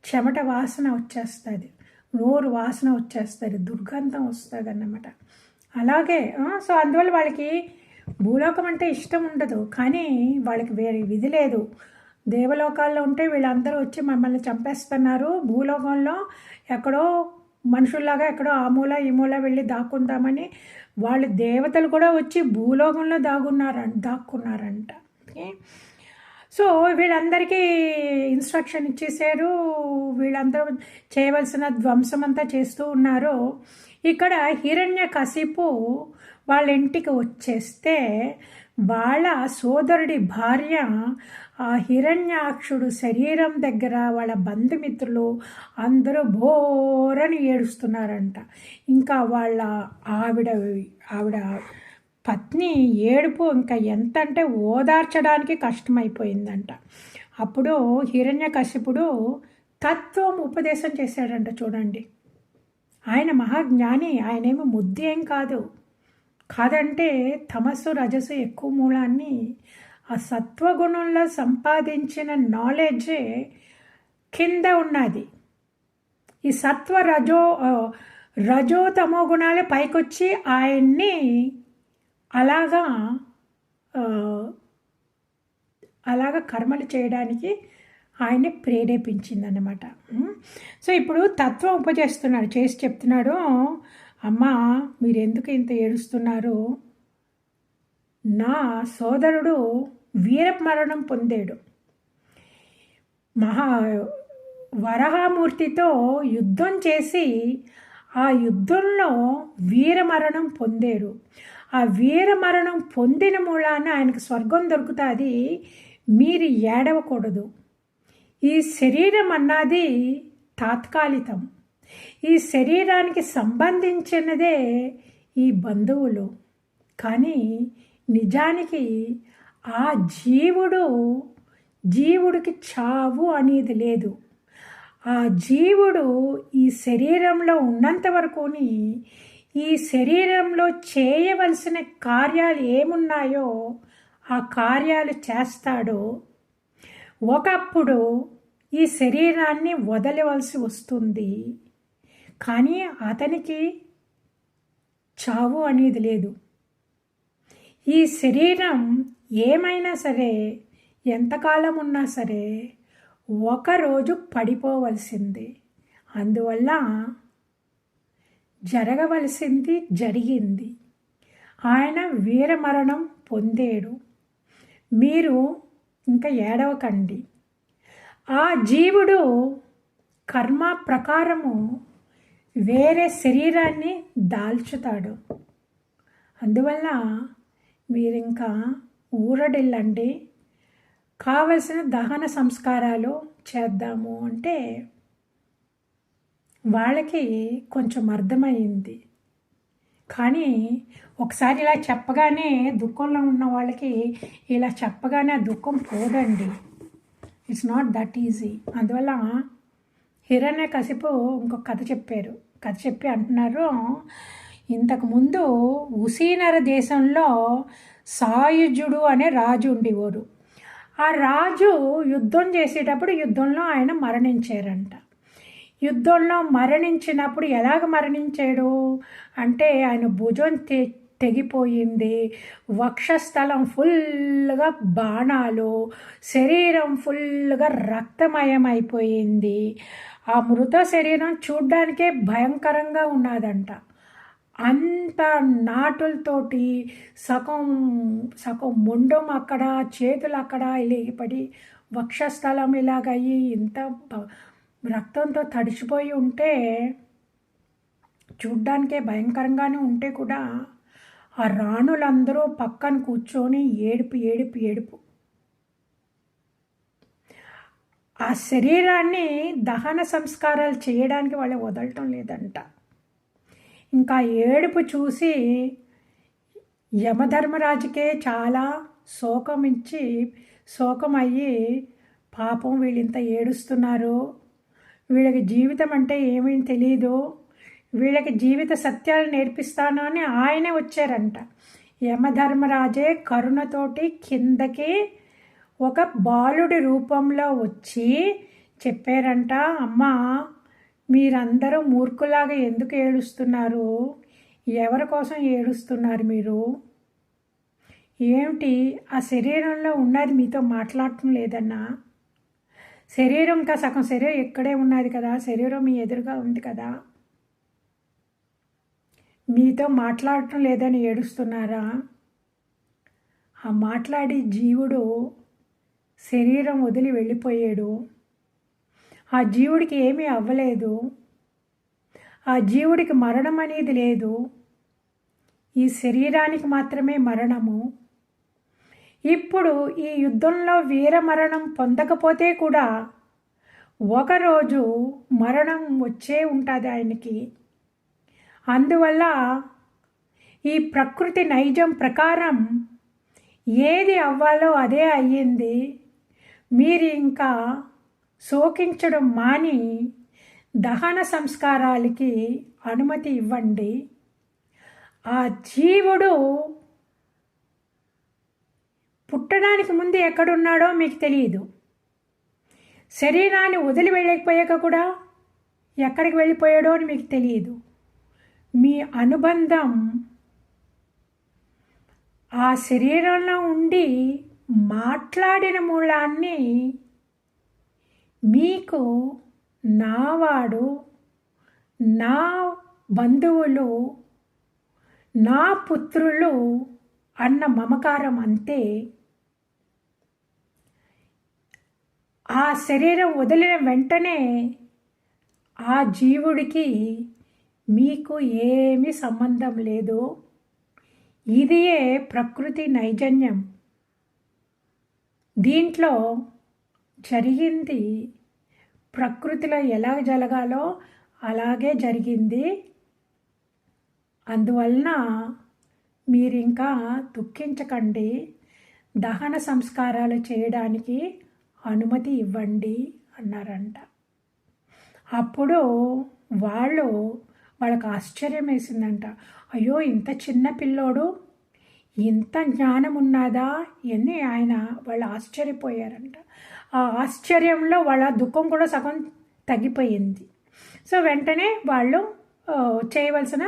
చెమట వాసన వచ్చేస్తుంది, నోరు వాసన వచ్చేస్తుంది, దుర్గంధం వస్తుంది అన్నమాట. అలాగే సో అందువల్ల వాళ్ళకి భూలోకం అంటే ఇష్టం ఉండదు, కానీ వాళ్ళకి వేరే విధి లేదు. దేవలోకాల్లో ఉంటే వీళ్ళందరూ వచ్చి మమ్మల్ని చంపేస్తున్నారు, భూలోకంలో ఎక్కడో మనుషుల్లాగా ఎక్కడో ఆ మూల ఈ మూల వెళ్ళి దాక్కుందామని వాళ్ళు దేవతలు కూడా వచ్చి భూలోకంలో దాక్కున్నారంట. ఓకే. సో వీళ్ళందరికీ ఇన్స్ట్రక్షన్ ఇచ్చేసారు. వీళ్ళందరూ చేయవలసిన ధ్వంసం అంతా చేస్తూ ఉన్నారు. ఇక్కడ హిరణ్యకశిపు వాళ్ళ ఇంటికి వచ్చేస్తే వాళ్ళ సోదరుడి భార్య ఆ హిరణ్యాక్షుడు శరీరం దగ్గర వాళ్ళ బంధుమిత్రులు అందరూ బోరని ఏడుస్తున్నారంట. ఇంకా వాళ్ళ ఆవిడ ఆవిడ పత్ని ఏడుపు ఇంకా ఎంత అంటే ఓదార్చడానికి కష్టమైపోయిందంట. అప్పుడు హిరణ్యకశిపుడు తత్వం ఉపదేశం చేశాడంట. చూడండి, ఆయన మహాజ్ఞాని, ఆయనేమో ముద్దు ఏం కాదంటే తమస్సు రజస్సు ఎక్కువ మూలాన్ని ఆ సత్వగుణంలో సంపాదించిన నాలెడ్జే కింద ఉన్నది. ఈ సత్వ రజో తమో గుణాలు పైకొచ్చి ఆయన్ని అలాగా కర్మలు చేయడానికి ఆయన్ని ప్రేరేపించిందన్నమాట. సో ఇప్పుడు తత్వం ఉపజేస్తున్నాడు, చేసి చెప్తున్నాడు, అమ్మా మీరు ఎందుకు ఇంత ఏడుస్తున్నారు? నా సోదరుడు వీరమరణం పొందాడు. వరహామూర్తితో యుద్ధం చేసి ఆ యుద్ధంలో వీరమరణం పొందారు. ఆ వీరమరణం పొందిన మూలాన ఆయనకు స్వర్గం దొరుకుతుంది. మీరు ఏడవకూడదు. ఈ శరీరం అన్నది తాత్కాలికం. ఈ శరీరానికి సంబంధించినదే ఈ బంధువులు. కానీ నిజానికి ఆ జీవుడికి చావు అనేది లేదు. ఆ జీవుడు ఈ శరీరంలో ఉన్నంత వరకుని ఈ శరీరంలో చేయవలసిన కార్యాలు ఏమున్నాయో ఆ కార్యాలు చేస్తాడో. ఒకప్పుడు ఈ శరీరాన్ని వదలవలసి వస్తుంది, కానీ అతనికి చావు అనేది లేదు. ఈ శరీరం ఏమైనా సరే, ఎంతకాలం ఉన్నా సరే ఒకరోజు పడిపోవలసింది. అందువల్ల జరగవలసింది జరిగింది. ఆయన వీరమరణం పొందాడు. మీరు ఇంకా ఏడవకండి. ఆ జీవుడు కర్మ ప్రకారము వేరే శరీరాన్ని దాల్చుతాడు. అందువల్ల మీరింకా ఊరడిల్లండి. కావలసిన దహన సంస్కారాలు చేద్దాము అంటే వాళ్ళకి కొంచెం అర్థమైంది. కానీ ఒకసారి ఇలా చెప్పగానే దుఃఖంలో ఉన్న వాళ్ళకి ఇలా చెప్పగానే ఆ దుఃఖం పోదండి. It's not that easy. అందువల్ల హిరణ్యకశిపు ఇంకొక కథ చెప్పి అంటున్నారు, ఇంతకుముందు ఉసీనర దేశంలో సాయుజుడు అనే రాజు ఉండేవారు. ఆ రాజు యుద్ధం చేసేటప్పుడు యుద్ధంలో ఆయన మరణించారంట. యుద్ధంలో మరణించినప్పుడు ఎలాగ మరణించాడు అంటే ఆయన భుజం తెగిపోయింది, వక్షస్థలం ఫుల్గా బాణాలు, శరీరం ఫుల్గా రక్తమయమైపోయింది. ఆ మృత శరీరం చూడ్డానికే భయంకరంగా ఉన్నదంట. అంత నాటులతోటి సగం మొండం అక్కడ, చేతులు అక్కడ ఇలాగపడి వక్షస్థలం ఇలాగయ్యి ఇంత రక్తంతో తడిచిపోయి ఉంటే చూడ్డానికే భయంకరంగానే ఉంటే కూడా ఆ రాణులందరూ పక్కన కూర్చొని ఏడుపు. ఆ శరీరాన్ని దహన సంస్కారాలు చేయడానికి వాళ్ళు వదలటం లేదంట. ఇంకా ఏడుపు చూసి యమధర్మరాజుకే చాలా శోకమయ్యి పాపం వీళ్ళింత ఏడుస్తున్నారు, వీళ్ళకి జీవితం అంటే ఏమీ తెలియదు, వీళ్ళకి జీవిత సత్యాలు నేర్పిస్తాను అని ఆయనే వచ్చారంట. యమధర్మరాజే కరుణతోటి కిందకి ఒక బాలుడి రూపంలో వచ్చి చెప్పారంట, అమ్మా మీరందరూ మూర్ఖులాగా ఎందుకు ఏడుస్తున్నారు? ఎవరి కోసం ఏడుస్తున్నారు మీరు? ఏమిటి ఆ శరీరంలో ఉన్నది మీతో మాట్లాడటం లేదన్నా? శరీరం ఇంకా సగం శరీరం ఇక్కడే ఉన్నది కదా, శరీరం మీ ఎదురుగా ఉంది కదా. మీతో మాట్లాడటం లేదని ఏడుస్తున్నారా? ఆ మాట్లాడి జీవుడు శరీరం వదిలి వెళ్ళిపోయాడు. ఆ జీవుడికి ఏమీ అవ్వలేదు. ఆ జీవుడికి మరణం అనేది లేదు. ఈ శరీరానికి మాత్రమే మరణము. ఇప్పుడు ఈ యుద్ధంలో వీర మరణం పొందకపోతే కూడా ఒకరోజు మరణం వచ్చే ఉంటుంది ఆయనకి. అందువల్ల ఈ ప్రకృతి నైజం ప్రకారం ఏది అవ్వాలో అదే అయ్యింది. మీరు ఇంకా శోకించడం మాని దహన సంస్కారాలకి అనుమతి ఇవ్వండి. ఆ జీవుడు పుట్టడానికి ముందు ఎక్కడున్నాడో మీకు తెలియదు. శరీరాన్ని వదిలి వెళ్ళకపోయాక కూడా ఎక్కడికి వెళ్ళిపోయాడో అని మీకు తెలియదు. మీ అనుబంధం ఆ శరీరంలో ఉండి మాట్లాడిన మూలాన్ని మీకు నావాడు, నా బంధువులు, నా పుత్రులు అన్న మమకారం అంతే. ఆ శరీరం వదిలిన వెంటనే ఆ జీవుడికి మీకు ఏమీ సంబంధం లేదు. ఇదియే ప్రకృతి నైజన్యం. దీంట్లో జరిగింది ప్రకృతిలో ఎలా జరగాలో అలాగే జరిగింది. అందువలన మీరు ఇంకా దుఃఖించకండి. దహన సంస్కారాలు చేయడానికి అనుమతి ఇవ్వండి అన్నారంట. అప్పుడు వాళ్ళకు ఆశ్చర్యం వేసిందంట. అయ్యో, ఇంత చిన్న పిల్లోడు ఇంత జ్ఞానం ఉన్నదా అని వాళ్ళు ఆశ్చర్యపోయారంట. ఆ ఆశ్చర్యంలో వాళ్ళ దుఃఖం కూడా సగం తగ్గిపోయింది. సో వెంటనే వాళ్ళు చేయవలసిన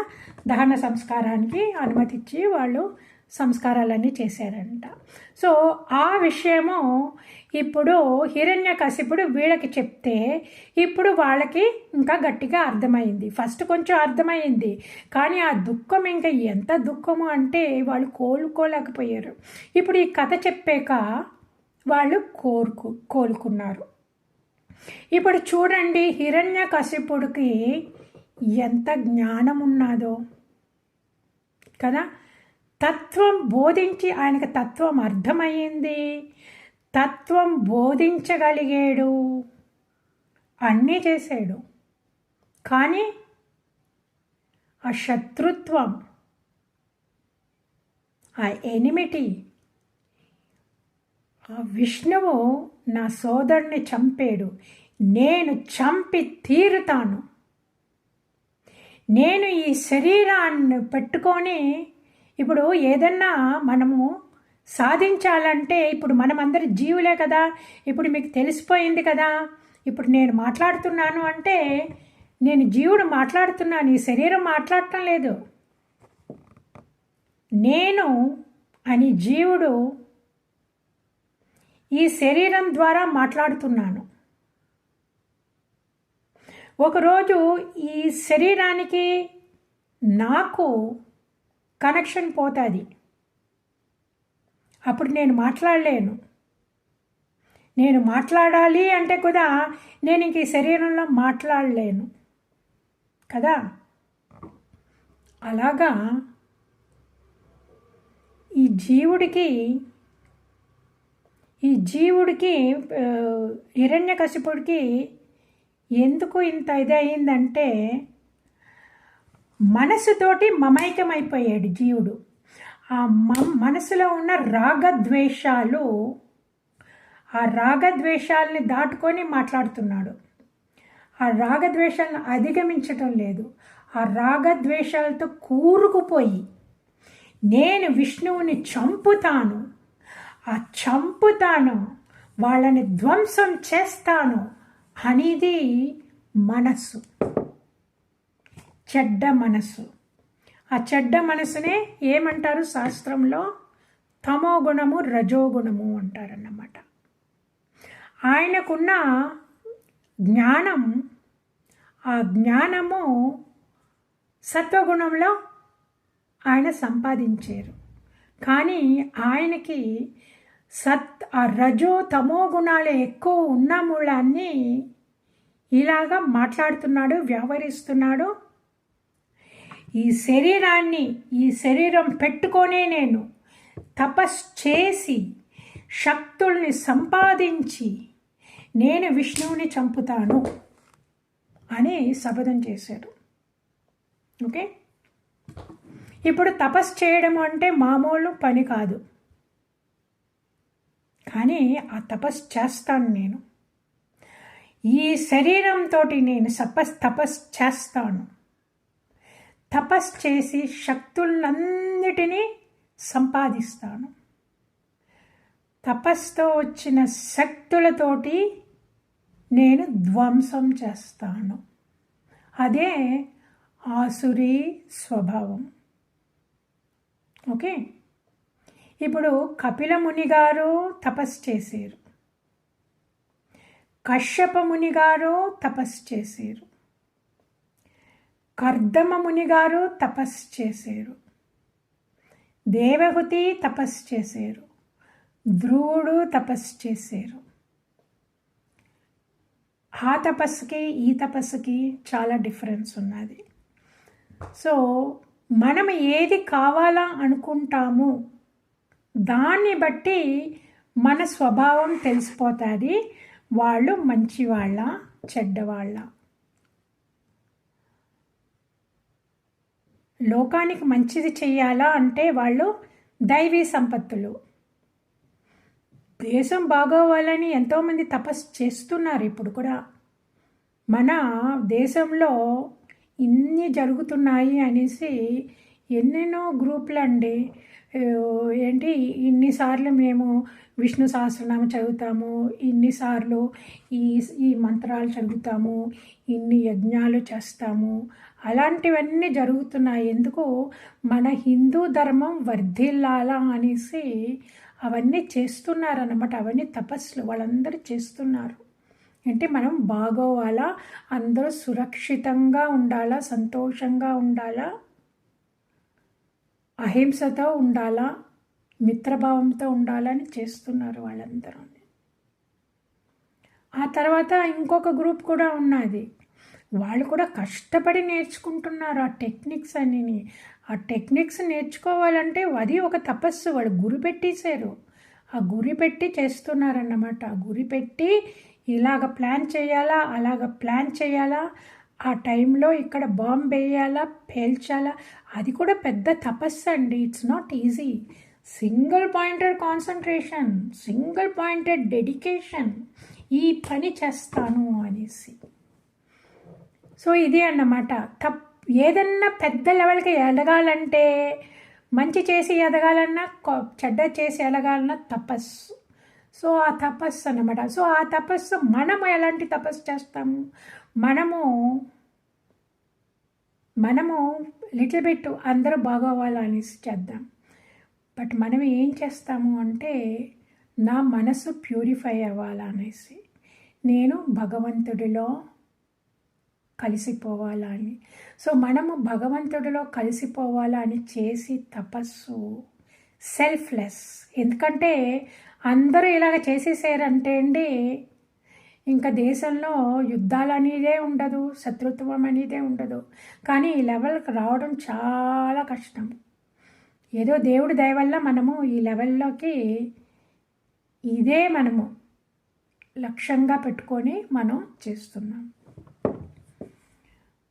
దహన సంస్కారానికి అనుమతి ఇచ్చి వాళ్ళు సంస్కారాలన్నీ చేశారంట. సో ఆ విషయము ఇప్పుడు హిరణ్యకశిపుడు వీళ్ళకి చెప్తే ఇప్పుడు వాళ్ళకి ఇంకా గట్టిగా అర్థమైంది. ఫస్ట్ కొంచెం అర్థమైంది, కానీ ఆ దుఃఖం ఇంకా ఎంత దుఃఖము అంటే వాళ్ళు కోలుకోలేకపోయారు. ఇప్పుడు ఈ కథ చెప్పాక వాళ్ళు కోలుకున్నారు. ఇప్పుడు చూడండి, హిరణ్యకశిపుడికి ఎంత జ్ఞానం ఉన్నదో కదా. తత్వం బోధించి ఆయనకు తత్వం అర్థమయ్యింది, తత్వం బోధించగలిగాడు, అన్నీ చేశాడు. కానీ ఆ శత్రుత్వం, ఆ ఎనిమిటీ, ఆ విష్ణువు నా సోదరుని చంపాడు, నేను చంపి తీరుతాను, నేను ఈ శరీరాన్ని పెట్టుకొని ఇప్పుడు ఏదన్నా మనము సాధించాలంటే ఇప్పుడు మనమందరి జీవులే కదా. ఇప్పుడు మీకు తెలిసిపోయింది కదా. ఇప్పుడు నేను మాట్లాడుతున్నాను అంటే నేను జీవుడు మాట్లాడుతున్నాను, ఈ శరీరం మాట్లాడటం లేదు. నేను అని జీవుడు ఈ శరీరం ద్వారా మాట్లాడుతున్నాను. ఒకరోజు ఈ శరీరానికి నాకు కనెక్షన్ పోతుంది, అప్పుడు నేను మాట్లాడలేను. నేను మాట్లాడాలి అంటే కూడా నేను ఇంక ఈ శరీరంలో మాట్లాడలేను కదా. అలాగా ఈ జీవుడికి హిరణ్యకశిపుడికి ఎందుకు ఇంత ఇది అయిందంటే మనసుతోటి మమైకమైపోయాడు జీవుడు. ఆ మనసులో ఉన్న రాగద్వేషాలు, ఆ రాగద్వేషాలని దాటుకొని మాట్లాడుతున్నాడు. ఆ రాగద్వేషాలను అధిగమించటం లేదు. ఆ రాగద్వేషాలతో కూరుకుపోయి నేను విష్ణువుని చంపుతాను, వాళ్ళని ధ్వంసం చేస్తాను అనేది మనస్సు, చెడ్డ మనస్సు. ఆ చెడ్డ మనసునే ఏమంటారు శాస్త్రంలో? తమోగుణము, రజోగుణము అంటారన్నమాట. ఆయనకున్న జ్ఞానం, ఆ జ్ఞానము సత్వగుణంలో ఆయన సంపాదించారు. కానీ ఆయనకి ఆ రజో తమో గుణాలు ఎక్కువ ఉన్న మూలాన్ని ఇలాగా మాట్లాడుతున్నాడు, వ్యవహరిస్తున్నాడు. ఈ శరీరం పెట్టుకొనే నేను తపస్సు చేసి శక్తుల్ని సంపాదించి నేను విష్ణువుని చంపుతాను అని శపథం చేశాడు. ఓకే, ఇప్పుడు తపస్సు చేయడం అంటే మామూలు పని కాదు, కానీ ఆ తపస్సు చేస్తాను నేను. ఈ శరీరంతో నేను తపస్సు చేస్తాను. తపస్సు చేసి శక్తులన్నిటినీ సంపాదిస్తాను. తపస్సుతో వచ్చిన శక్తులతోటి నేను ధ్వంసం చేస్తాను. అదే ఆసురీ స్వభావం. ఓకే, ఇప్పుడు కపిల ముని గారు తపస్సు చేశారు, కశ్యప ముని గారు తపస్సు చేశారు, కర్దమ ముని గారు తపస్సు చేశారు, దేవహుతి తపస్సు చేశారు, ధ్రువుడు తపస్సు చేశారు. ఆ తపస్సుకి ఈ తపస్సుకి చాలా డిఫరెన్స్ ఉన్నది. సో మనం ఏది కావాలా అనుకుంటాము దాన్ని బట్టి మన స్వభావం తెలిసిపోతుంది. వాళ్ళు మంచివాళ్ళ చెడ్డవాళ్ళ. లోకానికి మంచిది చెయ్యాలా అంటే వాళ్ళు దైవీ సంపత్తులు. దేశం బాగోవాలని ఎంతోమంది తపస్సు చేస్తున్నారు. ఇప్పుడు కూడా మన దేశంలో ఇన్ని జరుగుతున్నాయి అనేసి ఎన్నెన్నో గ్రూపులు అండి. ఏంటి, ఇన్నిసార్లు మేము విష్ణు సహస్రనామం చదువుతాము, ఇన్నిసార్లు ఈ మంత్రాలు చదువుతాము, ఇన్ని యజ్ఞాలు చేస్తాము, అలాంటివన్నీ జరుగుతున్నాయి. ఎందుకు, మన హిందూ ధర్మం వర్ధిల్లాలా అనేసి అవన్నీ చేస్తున్నారన్నమాట. అవన్నీ తపస్సులు వాళ్ళందరూ చేస్తున్నారు. అంటే మనం బాగోవాలా, అందరూ సురక్షితంగా ఉండాలా, సంతోషంగా ఉండాలా, అహింసతో ఉండాలా, మిత్రభావంతో ఉండాలని చేస్తున్నారు వాళ్ళందరూ. ఆ తర్వాత ఇంకొక గ్రూప్ కూడా ఉన్నది. వాళ్ళు కూడా కష్టపడి నేర్చుకుంటున్నారు ఆ టెక్నిక్స్ అన్నీ. ఆ టెక్నిక్స్ నేర్చుకోవాలంటే అది ఒక తపస్సు. వాళ్ళు గురి పెట్టేశారు, ఆ గురి పెట్టి చేస్తున్నారన్నమాట. ఆ గురి పెట్టి ఇలాగ ప్లాన్ చేయాలా, అలాగ ప్లాన్ చేయాలా, ఆ టైంలో ఇక్కడ బాంబు వేయాలా, పేల్చాలా, అది కూడా పెద్ద తపస్సు అండి. It's not easy. Single pointed concentration, single pointed dedication, ఈ పని చేస్తాను అనేసి. సో ఇది అన్నమాట. ఏదన్నా పెద్ద లెవెల్కి ఎదగాలంటే, మంచి చేసి ఎదగాలన్నా, చెడ్డ చేసి ఎదగాలన్నా తపస్సు. సో ఆ తపస్సు అన్నమాట. సో ఆ తపస్సు మనము ఎలాంటి తపస్సు చేస్తాము, మనము లిటిల్ బిట్ అందరూ బాగోవాలనేసి చేద్దాం. బట్ మనం ఏం చేస్తాము అంటే, నా మనసు ప్యూరిఫై అవ్వాలనేసి, నేను భగవంతుడిలో కలిసిపోవాలని. సో మనము భగవంతుడిలో కలిసిపోవాలా అని చేసి తపస్సు సెల్ఫ్లెస్. ఎందుకంటే అందరూ ఇలాగ చేసేసారంటే అండి, ఇంకా దేశంలో యుద్ధాలు అనేదే ఉండదు, శత్రుత్వం అనేదే ఉండదు. కానీ ఈ లెవెల్కి రావడం చాలా కష్టం. ఏదో దేవుడి దయ వల్ల మనము ఈ లెవెల్లోకి ఇదే మనము లక్ష్యంగా పెట్టుకొని మనం చేస్తున్నాం.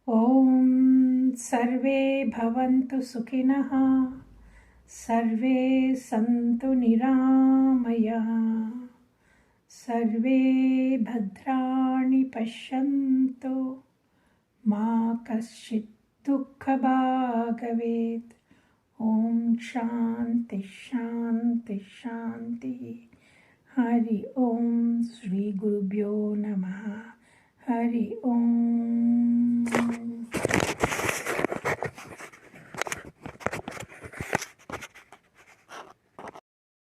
ఓం సర్వే భవంతు సుఖినః, సర్వే సంతు నిరామయః, సర్వే భద్రాణి పశ్యంతు, మా కశ్చిత్ దుఃఖభాగ్ భవేత్. ఓం శాంతి శాంతి శాంతి. హరి ఓం. శ్రీ గురుభ్యో నమః. హరి ఓం.